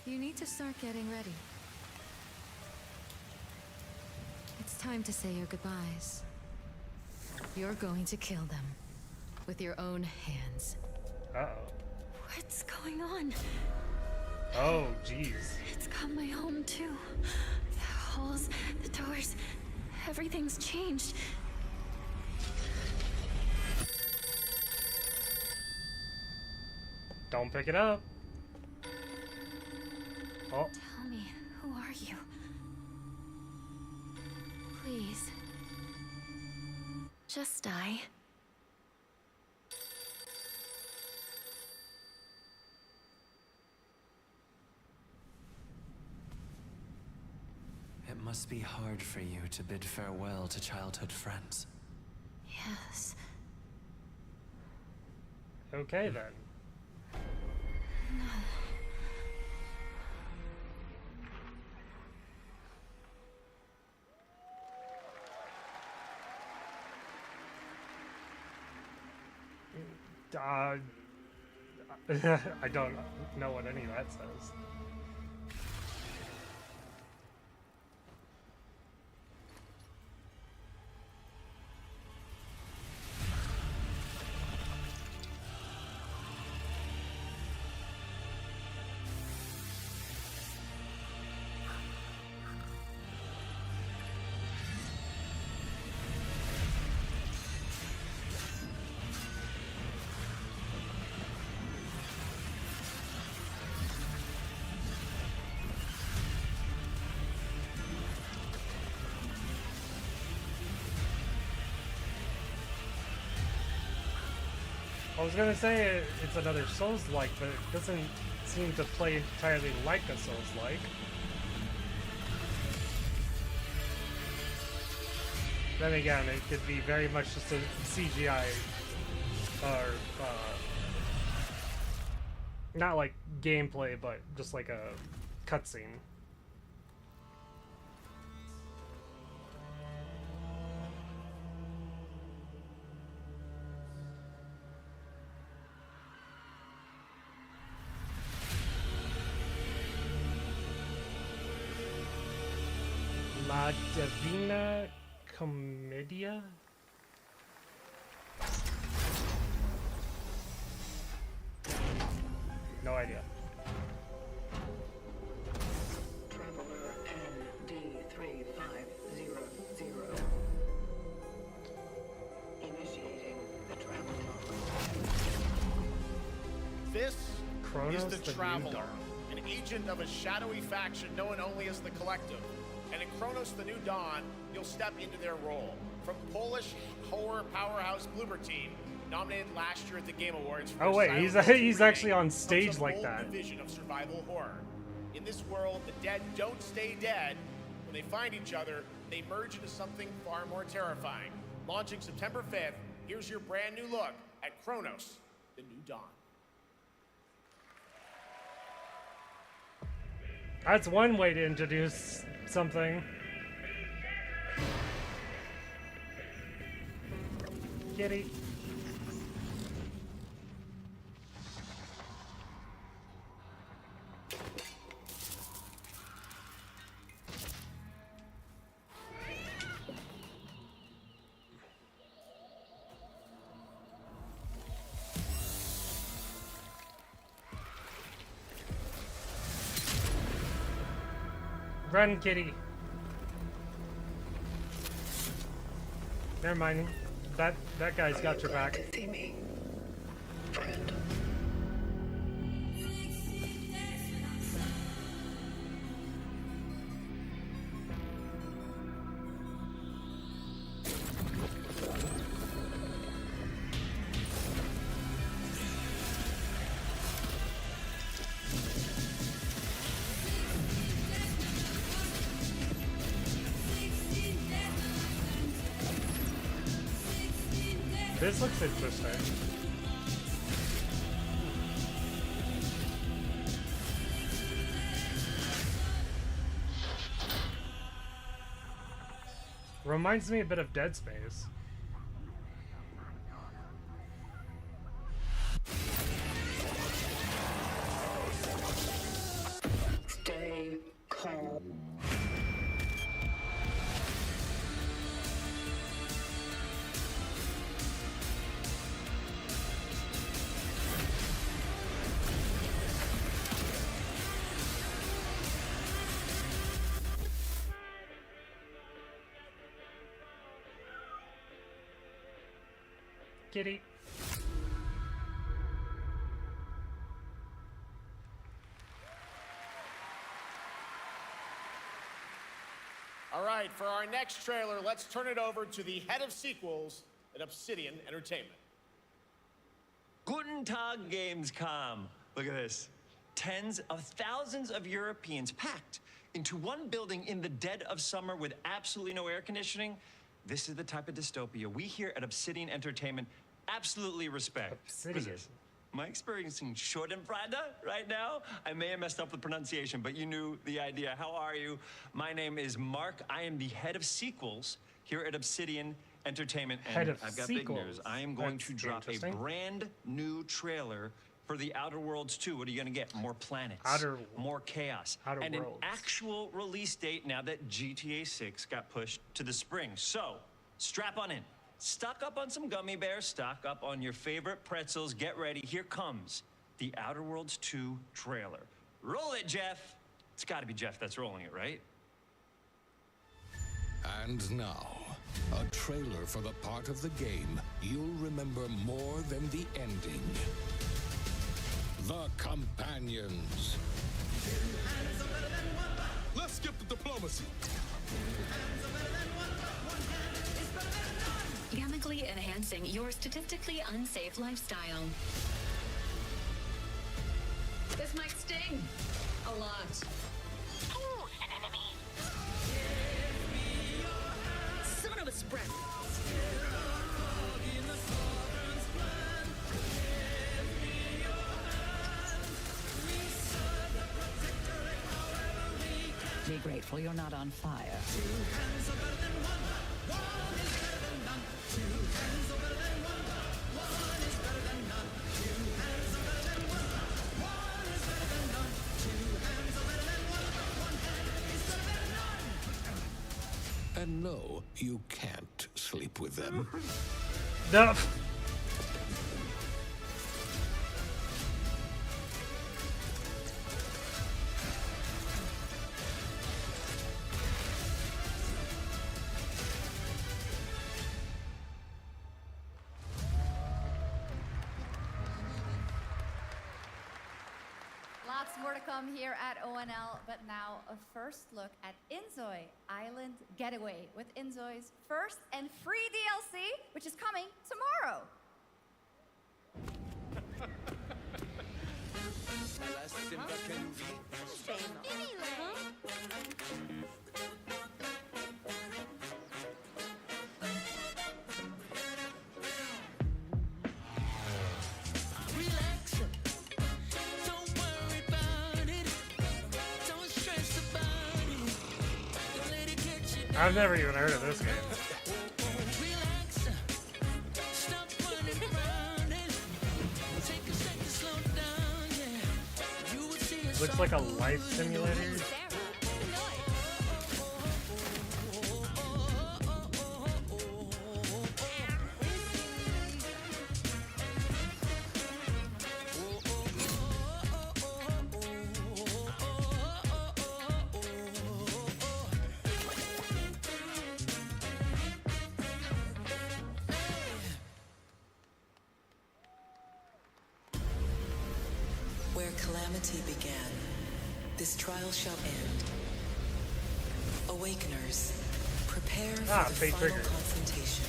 You need to start getting ready. It's time to say your goodbyes. You're going to kill them with your own hands. Uh-oh. What's going on? Oh, jeez. It's got my home too. The halls, the doors, everything's changed. Don't pick it up. Oh. Tell me, who are you? Please. Just die. It must be hard for you to bid farewell to childhood friends. Yes. Okay then. No. I don't know what any of that says. I was gonna say it's another Souls-like, but it doesn't seem to play entirely like a Souls-like. Then again, it could be very much just a CGI, or not like gameplay, but just like a cutscene. La Divina Commedia? No idea. Traveler ND3500. Initiating the travel log. This Kronos, is the the New Traveler, Dawn. an agent of a shadowy faction known only as the Collective. And in Kronos the New Dawn, you'll step into their role. From Polish horror powerhouse Bloober Team, nominated last year at the Game Awards for Oh wait, Silent he's Hill he's actually remake, on stage comes a like bold that. new vision of survival horror. In this world, the dead don't stay dead. When they find each other, they merge into something far more terrifying. Launching September 5th, here's your brand new look at Kronos, the New Dawn. That's one way to introduce something. Kitty. Run, kitty. Never mind. That guy's got your back. See me, friend. This looks interesting. Reminds me a bit of Dead Space. Stay calm. Kitty. All right, for our next trailer, let's turn it over to the head of sequels at Obsidian Entertainment. Guten Tag, Gamescom. Look at this. Tens of thousands of Europeans packed into one building in the dead of summer with absolutely no air conditioning. This is the type of dystopia we here at Obsidian Entertainment absolutely respect. Obsidian. What is this? Am I experiencing Schadenfreude right now? I may have messed up the pronunciation, but you knew the idea. How are you? My name is Mark. I am the head of sequels here at Obsidian Entertainment. And Head of I've got sequels. big news. I am going That's to drop a interesting. brand new trailer for The Outer Worlds 2. What are you going to get? More planets, more chaos, Outer and Worlds. an actual release date now that GTA 6 got pushed to the spring. So, strap on in. Stock up on some gummy bears, stock up on your favorite pretzels. Get ready. Here comes The Outer Worlds 2 trailer. Roll it, Jeff. It's got to be Jeff that's rolling it, right? And now, a trailer for the part of the game you'll remember more than the ending. The Companions. Let's skip the diplomacy. Chemically enhancing your statistically unsafe lifestyle. The This might sting. A lot. Ooh, an enemy. Son of a spread. Be grateful you're not on fire. And no, you can't sleep with them. No. Lots more to come here at ONL, but now a first look at Inzoi Island Getaway with Inzoi's first and free DLC, which is coming tomorrow. I've never even heard of this game. Looks like a life simulator. Where calamity began, this trial shall end. Awakeners, prepare for the fate final trigger. confrontation.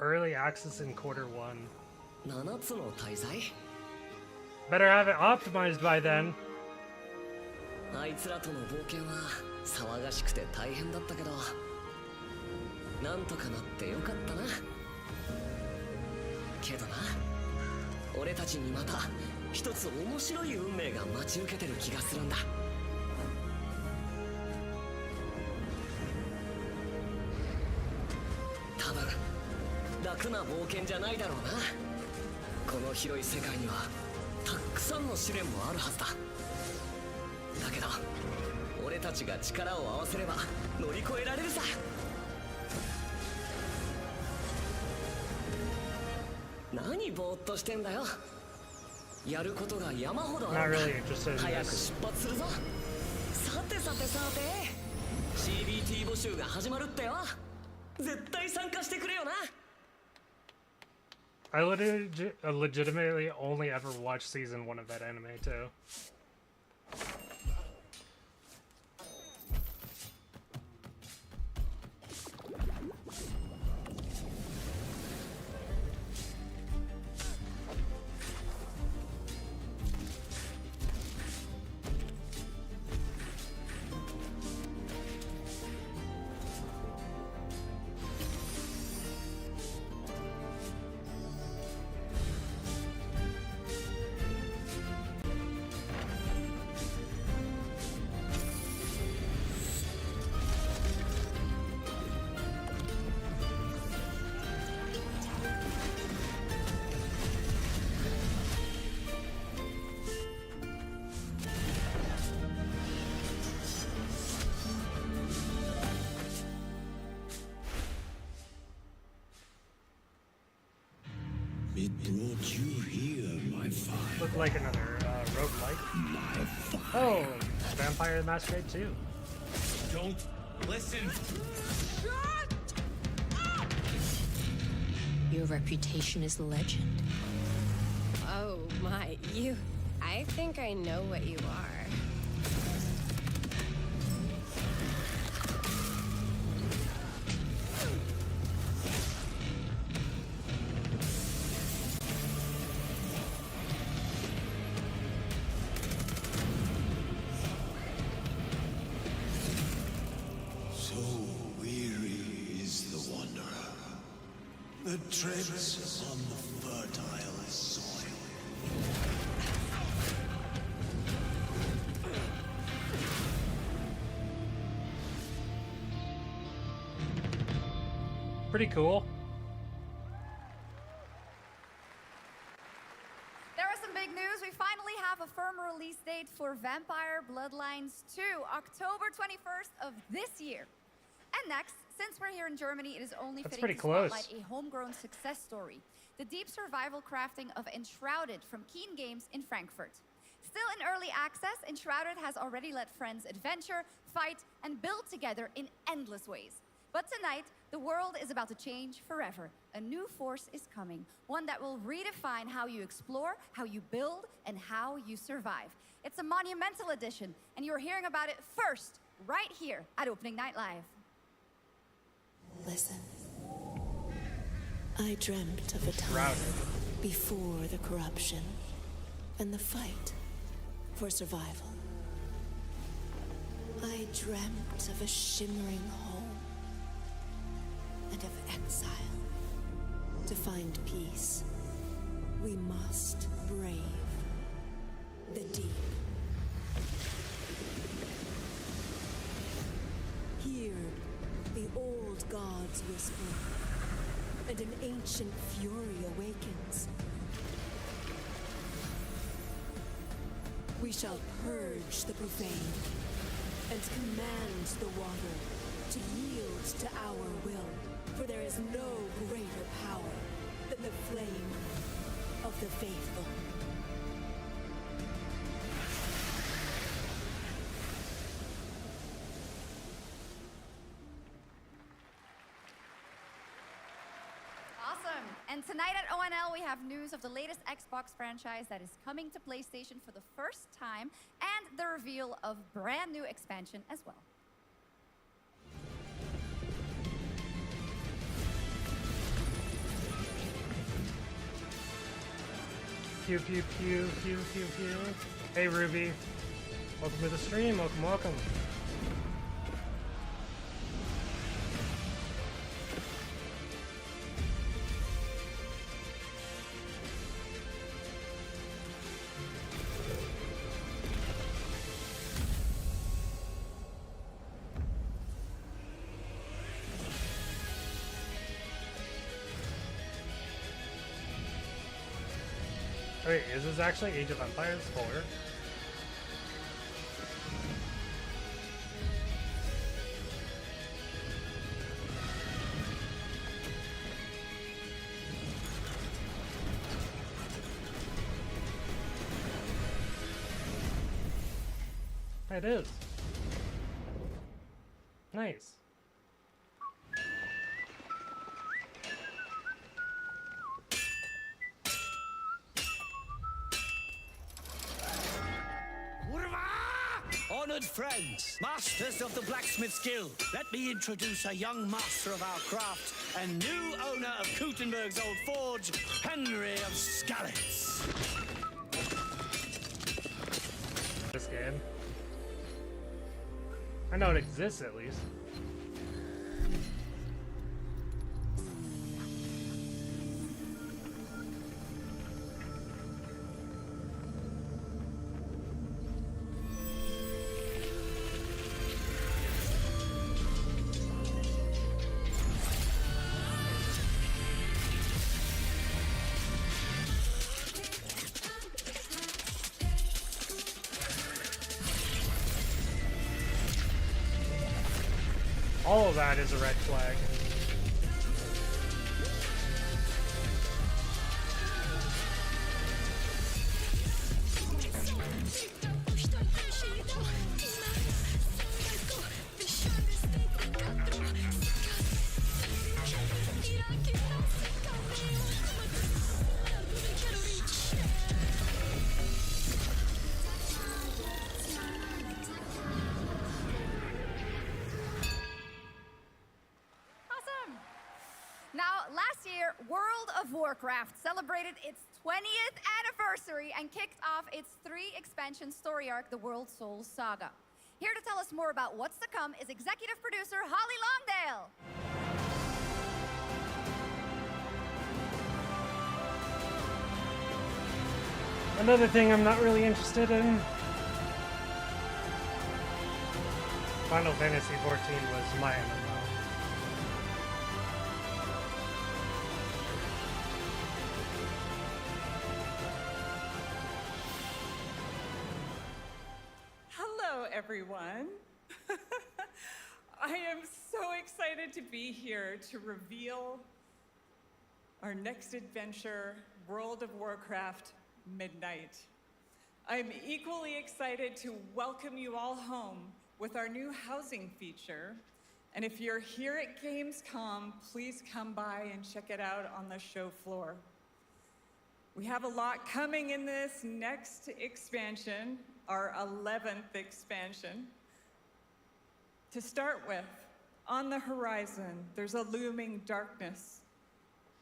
Early access in Q1. 7つの大罪 Better have it optimized by then. あいつらとの冒険は騒がしくて大変だったけどなんとかなってよかったなけどな俺たちにまた一つ面白い運命が待ち受けてる気がするんだ多分楽な冒険じゃないだろうなこの広い世界にはたくさんの試練もあるはずだだけど俺たちが力を合わせれば乗り越えられるさ何ぼーっとしてんだよやることが山ほどあるんだ Not really interested in 早く this. 出発するぞさてさてさて CBT 募集が始まるってよ絶対参加してくれよな I legitimately only ever watched season 1 of that anime too. It brought you here, my fire. Looked like another roguelike. My fire. Oh, Vampire the Masquerade 2. Don't listen. Your reputation is legend. Oh my, I think I know what you are. So weary is the wanderer that treads upon the fertile soil. Pretty cool. There are some big news. We finally have a firm release date for Vampire Bloodlines 2, October 21st of this year. And next, since we're here in Germany, it is only That's fitting pretty to close. spotlight a homegrown success story. The deep survival crafting of Enshrouded from Keen Games in Frankfurt. Still in early access, Enshrouded has already let friends adventure, fight, and build together in endless ways. But tonight, the world is about to change forever. A new force is coming, one that will redefine how you explore, how you build, and how you survive. It's a monumental edition, and you're hearing about it first, right here at Opening Night Live. Listen. I dreamt of a time before the corruption and the fight for survival. I dreamt of a shimmering home and of exile. To find peace, we must brave the deep. Hear the old gods whisper, and an ancient fury awakens. We shall purge the profane and command the water to yield to our will, for there is no greater power than the flame of the faithful. Awesome. And tonight at ONL, we have news of the latest Xbox franchise that is coming to PlayStation for the first time, and the reveal of brand new expansion as well. Pew, pew, pew, pew, pew, pew. Hey, Ruby. Welcome to the stream. Welcome, welcome. Wait, is this actually Age of Empires 4? It is. Nice. Honored friends, masters of the blacksmith's guild, let me introduce a young master of our craft and new owner of Kutenberg's old forge, Henry of Skalitz. This game. I know it exists at least. All of that is a red flag. World of Warcraft celebrated its 20th anniversary and kicked off its 3-expansion story arc, the World Souls Saga. Here to tell us more about what's to come is executive producer Holly Longdale. Another thing I'm not really interested in. Final Fantasy XIV was my MMO. Hello, everyone. I am so excited to be here to reveal our next adventure, World of Warcraft Midnight. I'm equally excited to welcome you all home with our new housing feature. And if you're here at Gamescom, please come by and check it out on the show floor. We have a lot coming in this next expansion, our 11th expansion. To start with, on the horizon, there's a looming darkness,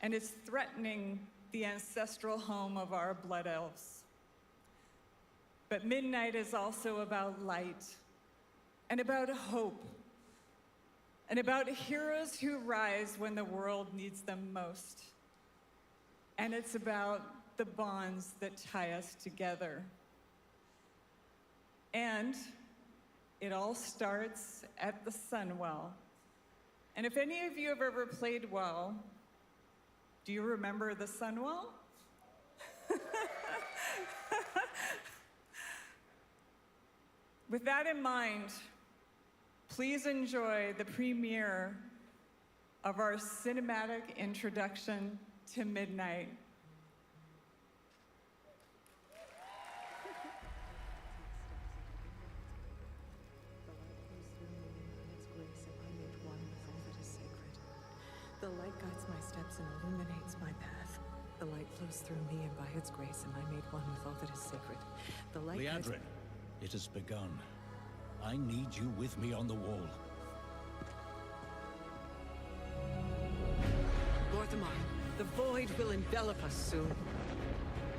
and it's threatening the ancestral home of our blood elves. But Midnight is also about light, and about hope, and about heroes who rise when the world needs them most. And it's about the bonds that tie us together. And it all starts at the Sunwell. And if any of you have ever played WoW, do you remember the Sunwell? With that in mind, please enjoy the premiere of our cinematic introduction to Midnight. The light guides my steps and illuminates my path. The light flows through me, and by its grace am I made one with all that is sacred. The light Liadrin, it has begun. I need you with me on the wall. Lorthamar, the void will envelop us soon.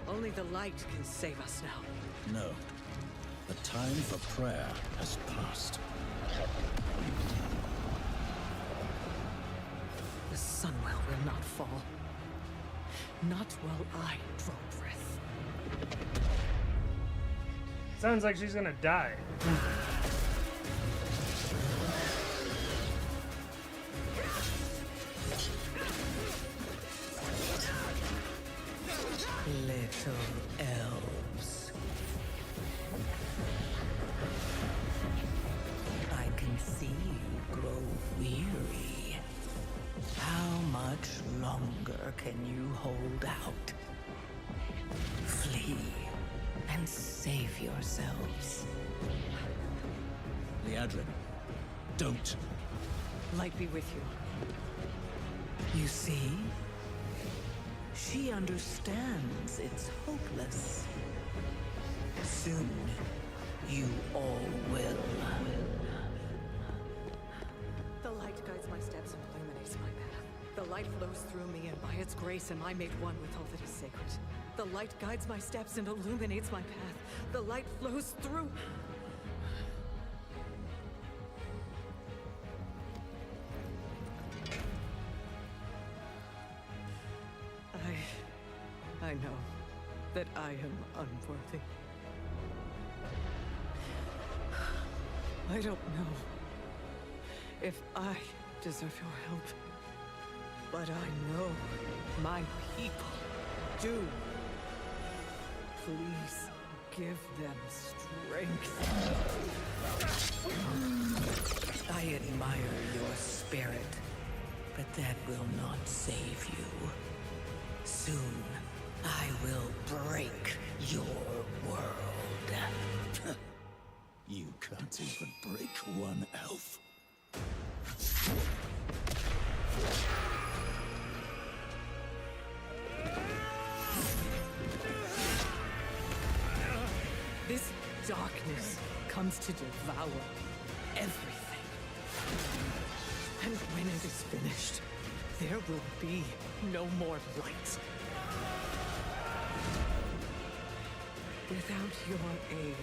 Only the light can save us now. No. The time for prayer has passed. The Sunwell will not fall. Not while I draw breath. Sounds like she's gonna die. Little elves. I can see you grow weary. How much longer can you hold out? Flee and save yourselves. Liadrin, don't. Light be with you. You see? She understands it's hopeless. Soon, you all will. The light guides my steps and illuminates my path. The light flows through me, and by its grace am I made one with all that is sacred. The light guides my steps and illuminates my path. The light flows through... I know that I am unworthy. I don't know if I deserve your help, but I know my people do. Please give them strength. I admire your spirit, but that will not save you. Soon, I will break your world. You can't even break one elf. This darkness comes to devour everything. And when it is finished, There will be no more light. Without your aid,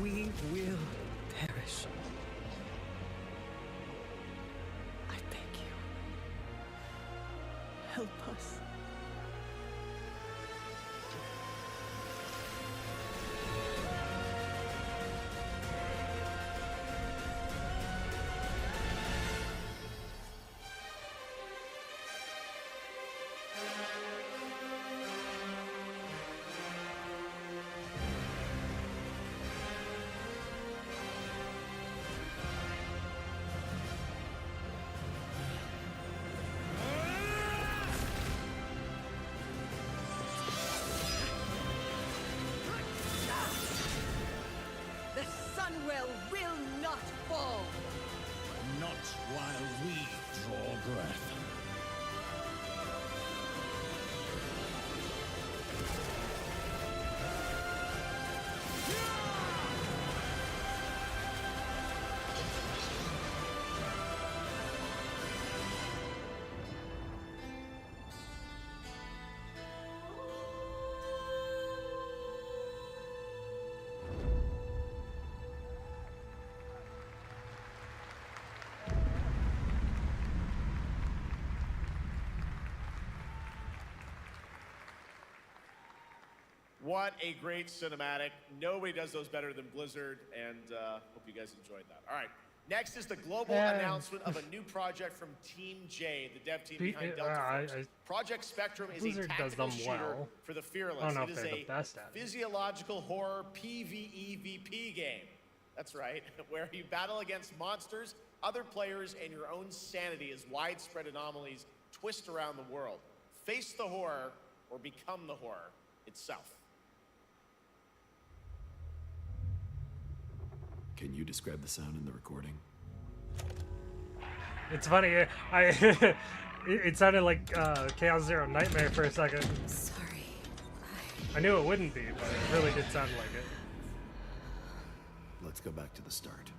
we will perish. I beg you, help us. The Sunwell will not fall! Not while we draw breath. What a great cinematic. Nobody does those better than Blizzard, and hope you guys enjoyed that. All right, next is the global announcement of a new project from Team J, the dev team behind Delta Force. Project Spectrum is Blizzard a tactical does them shooter well. for the fearless. I don't know It if is they're a the best at it. physiological horror PvEVP game. That's right, where you battle against monsters, other players, and your own sanity as widespread anomalies twist around the world. Face the horror or become the horror itself. Can you describe the sound in the recording? It's funny. It sounded like Chaos Zero Nightmare for a second. Sorry. I knew it wouldn't be, but it really did sound like it. Let's go back to the start.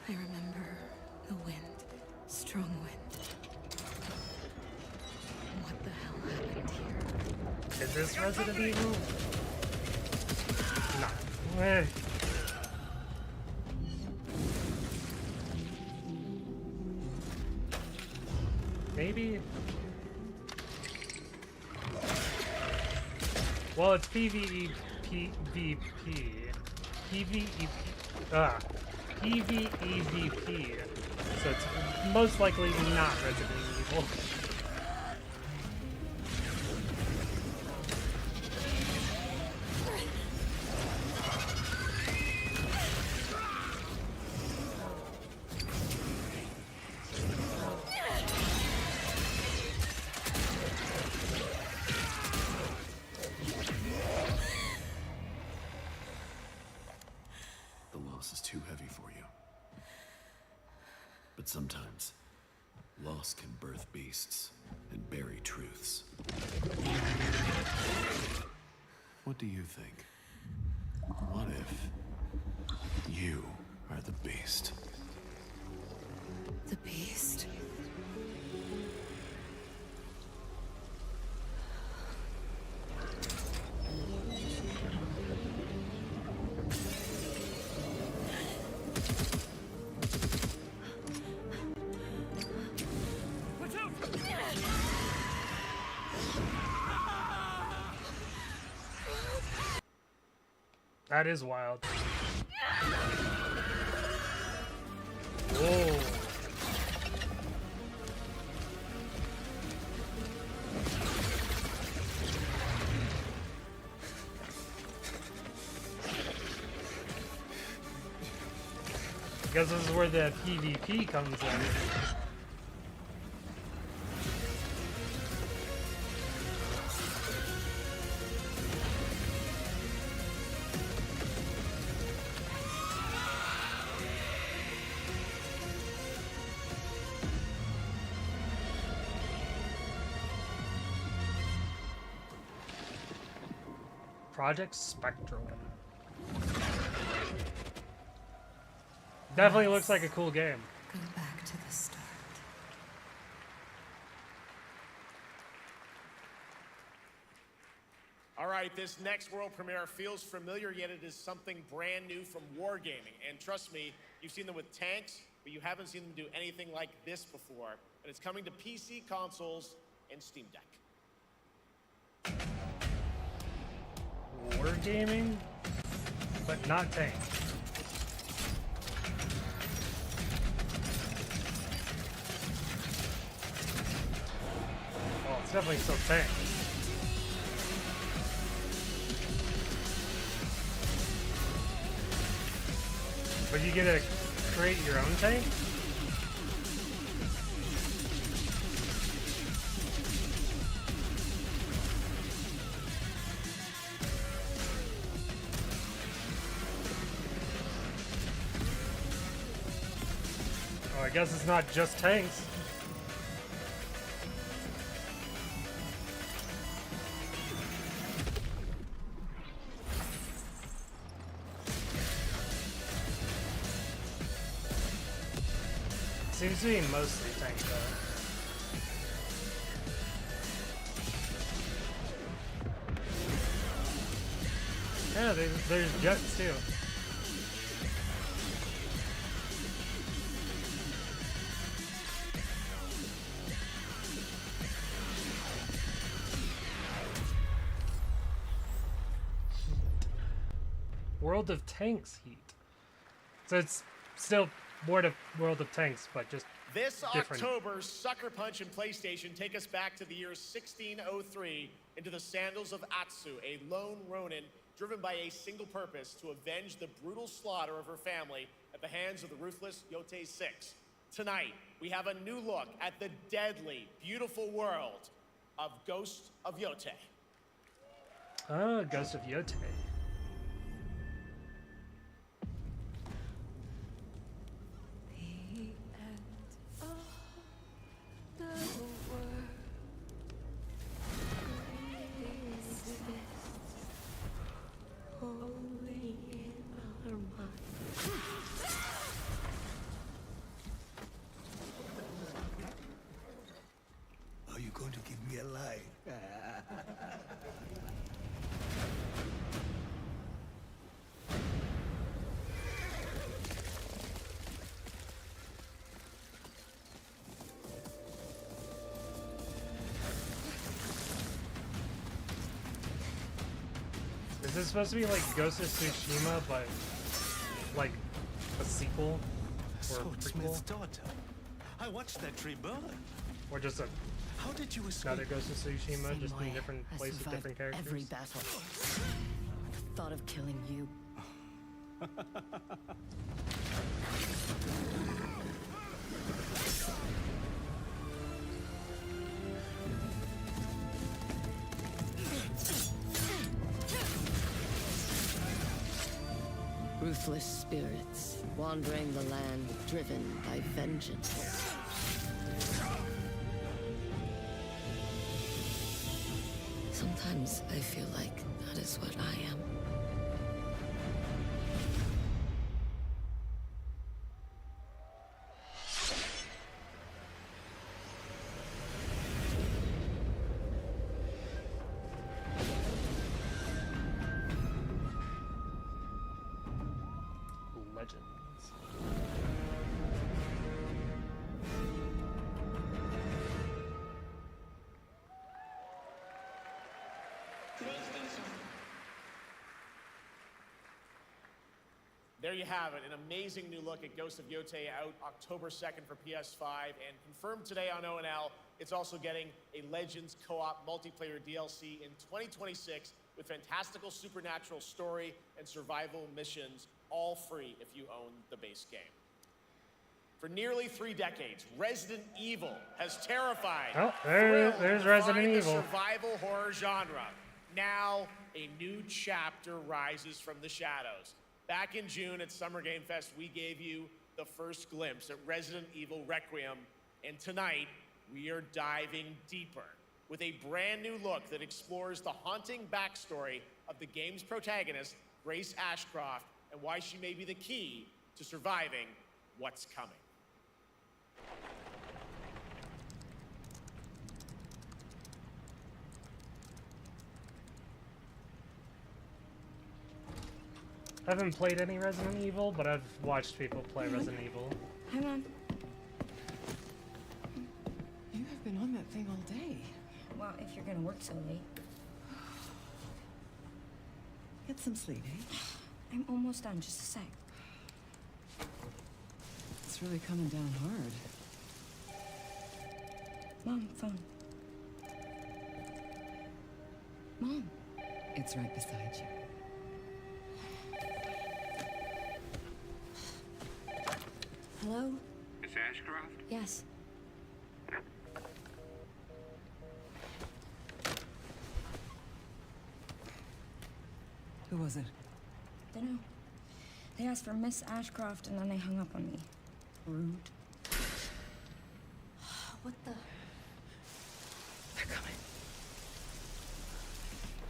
I remember the wind. Strong wind. What the hell happened here? Is this Resident Evil? No. Maybe? Well, it's PvEVP. PvEVP. So it's most likely not Resident Evil. The loss is too heavy for you. But sometimes, loss can birth beasts and bury truths. What do you think? What if you are the beast? The beast? That is wild. Whoa. I guess this is where the PvP comes in. Project Spectrum. Definitely looks like a cool game. Go back to the start. All right, this next world premiere feels familiar, yet it is something brand new from Wargaming. And trust me, you've seen them with tanks, but you haven't seen them do anything like this before. And it's coming to PC, consoles, and Steam Deck. Wargaming, but not tank. Well, it's definitely still tank. But you get to create your own tank? Oh, I guess it's not just tanks. Seems to be mostly tank though. Yeah, there's jets too. World of Tanks heat. So it's still World of Tanks, but just This different. October, Sucker Punch and PlayStation take us back to the year 1603 into the sandals of Atsu, a lone Ronin driven by a single purpose to avenge the brutal slaughter of her family at the hands of the ruthless Yotei 6. Tonight, we have a new look at the deadly, beautiful world of Ghost of Yotei. Oh, Ghost of Yotei. Are you going to give me a lie? Is this supposed to be like Ghost of Tsushima, but like a sequel or a Swordsmith's prequel, daughter. I watched that tree burn. or just How did you escape? another Ghost of Tsushima, Same just way. in different I places, survived different characters? every battle. The thought of killing you. Ruthless spirits, wandering the land, driven by vengeance. Sometimes I feel like that is what I am. Legends. There you have it, an amazing new look at Ghost of Yotei, out October 2nd for PS5, and confirmed today on ONL. It's also getting a Legends co-op multiplayer DLC in 2026 with fantastical supernatural story and survival missions, all free if you own the base game. For nearly 3 decades, Resident Evil has terrified, Oh, thrilled, there's and Resident defined the Evil. survival horror genre. Now, a new chapter rises from the shadows. Back in June at Summer Game Fest, we gave you the first glimpse at Resident Evil Requiem, and tonight, we are diving deeper with a brand new look that explores the haunting backstory of the game's protagonist, Grace Ashcroft, and why she may be the key to surviving what's coming. I haven't played any Resident Evil, but I've watched people play Resident Evil. Hang on. You have been on that thing all day. Well, if you're gonna work so late. Get some sleep, eh? I'm almost done, just a sec. It's really coming down hard. Mom, phone. Mom. It's right beside you. Hello? Miss Ashcroft? Yes. Who was it? Dunno. They asked for Miss Ashcroft and then they hung up on me. Rude. What the? They're coming.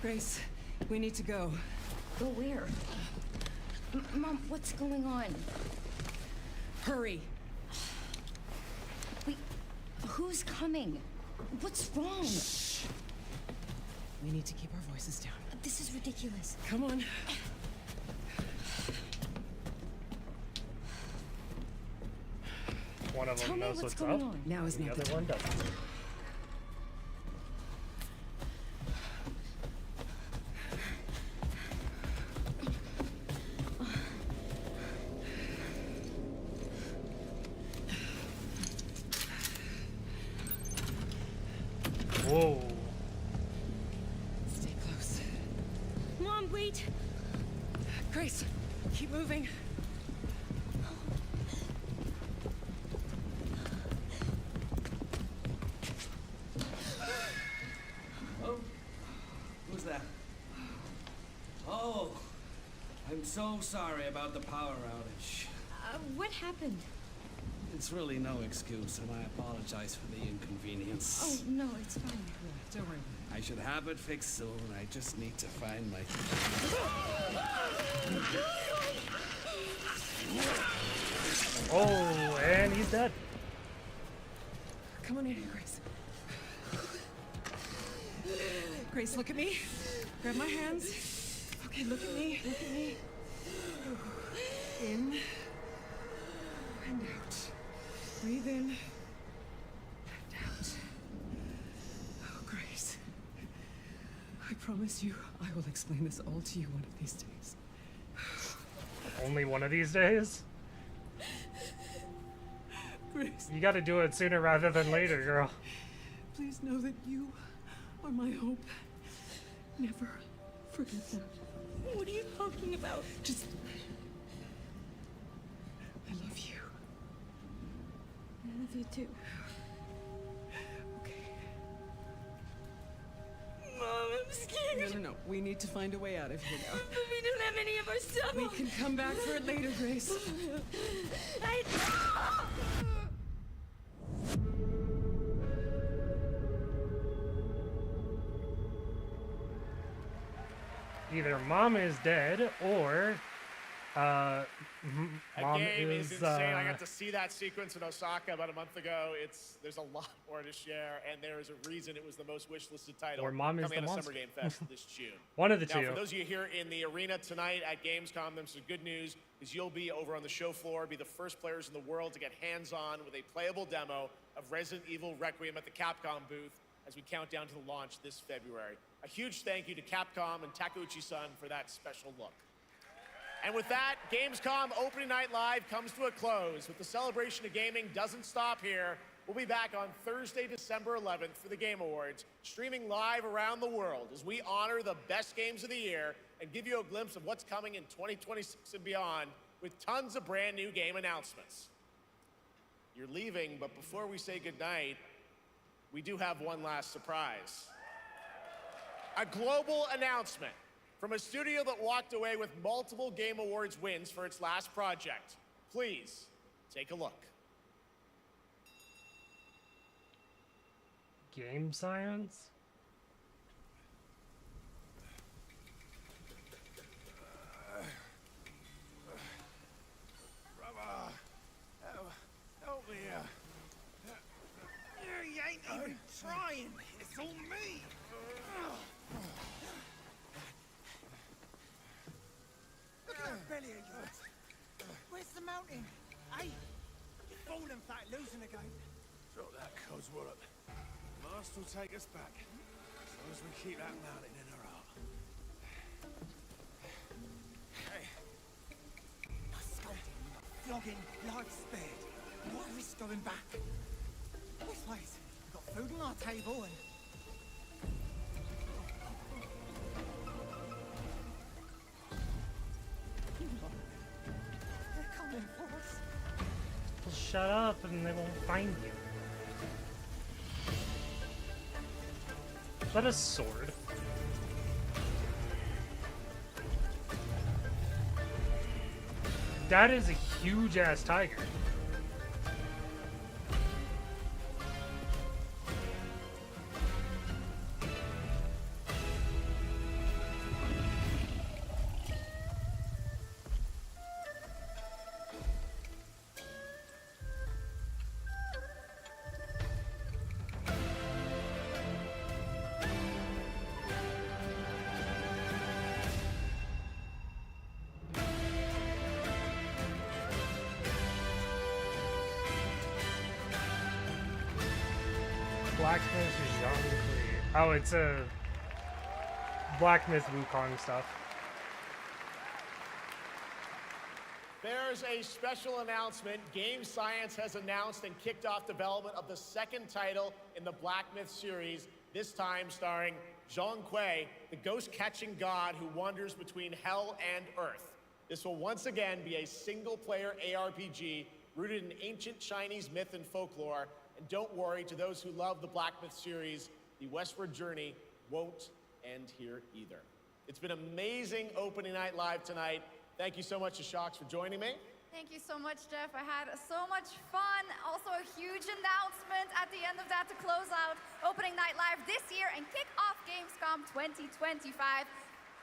Grace, we need to go. Go where? Mom, what's going on? Hurry. Wait, who's coming? What's wrong? Shh. We need to keep our voices down. This is ridiculous. Come on. One of them knows what's up. Now is the not other the one time. doesn't. Whoa. Stay close. Mom, wait. Grace, keep moving. Oh, who's that? Oh, I'm so sorry about the power outage. What happened? It's really no excuse, and I apologize for the inconvenience. Oh, no, it's fine. Don't worry. I should have it fixed soon. I just need to find my... Oh, and he's dead. Come on in here, Grace. Grace, look at me. Grab my hands. Okay, look at me. Look at me. In and out. Breathe in and out. Oh, Grace. I promise you, I will explain this all to you one of these days. Only one of these days? Grace. You gotta do it sooner rather than later, girl. Please know that you are my hope. Never forget that. What are you talking about? Just... I love you. I love you too. Okay. Mom, I'm scared. No. We need to find a way out of here now. But we don't have any of our stuff. We can come back for it later, Grace. Either mom is dead or mom Game is insane. I uh, got to see that sequence in Osaka about a month ago. There's a lot more to share, and there is a reason it was the most wish-listed title Or Mom is coming the out of monster. Summer Game Fest this June. One of the Now, two. for those of you here in the arena tonight at Gamescom, there's some good news, is you'll be over on the show floor, be the first players in the world to get hands-on with a playable demo of Resident Evil Requiem at the Capcom booth as we count down to the launch this February. A huge thank you to Capcom and Takeuchi-san for that special look. And with that, Gamescom Opening Night Live comes to a close, but the celebration of gaming doesn't stop here. We'll be back on Thursday, December 11th for the Game Awards, streaming live around the world as we honor the best games of the year and give you a glimpse of what's coming in 2026 and beyond with tons of brand new game announcements. You're leaving, but before we say goodnight, we do have one last surprise. A global announcement from a studio that walked away with multiple Game Awards wins for its last project. Please, take a look. Game science? trying. It's all me. Look at that belly of yours. Where's the mountain? Hey, you're falling flat, losing again. Drop that, Cosworth. Master will take us back. As long as we keep that mountain in our heart. Hey. No scolding, no flogging, life spared. No risk going back. This ways. We've got food on our table and... They're coming for us. Well, shut up and they won't find you. Is that a sword? That is a huge ass tiger. Blacksmith Jean. Oh, it's a Blacksmith Wukong stuff. There's a special announcement. Game Science has announced and kicked off development of the second title in the Blacksmith series, this time starring Zhong Kui, the ghost-catching god who wanders between hell and earth. This will once again be a single-player ARPG rooted in ancient Chinese myth and folklore. And don't worry, to those who love the Blacksmith series, the westward journey won't end here either. It's been amazing opening night live tonight. Thank you so much to Shox for joining me. Thank you so much, Jeff. I had so much fun. Also, a huge announcement at the end of that to close out opening night live this year and kick off Gamescom 2025.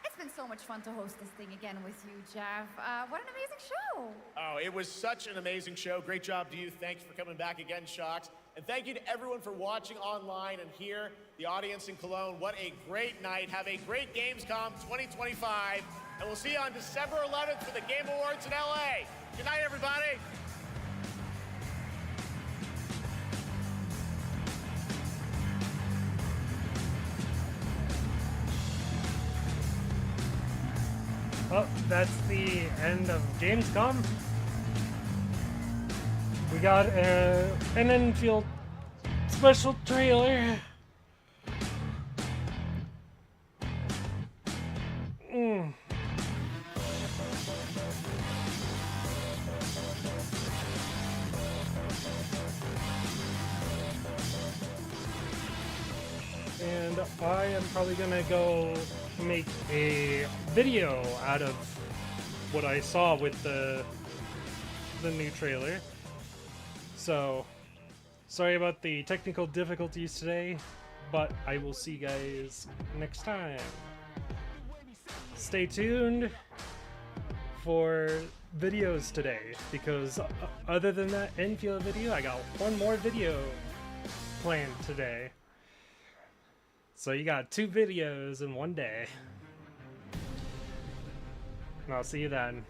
It's been so much fun to host this thing again with you, Jeff. What an amazing show. Oh, it was such an amazing show. Great job to you. Thanks for coming back again, Shox. And thank you to everyone for watching online and here, the audience in Cologne. What a great night. Have a great Gamescom 2025. And we'll see you on December 11th for the Game Awards in LA. Good night, everybody. Oh, that's the end of Gamescom. We got an Endfield special trailer. And I am probably gonna go make a video out of what I saw with the new trailer. So, sorry about the technical difficulties today, but I will see you guys next time. Stay tuned for videos today, because other than that Endfield video, I got one more video planned today. So you got 2 videos in one day. And I'll see you then.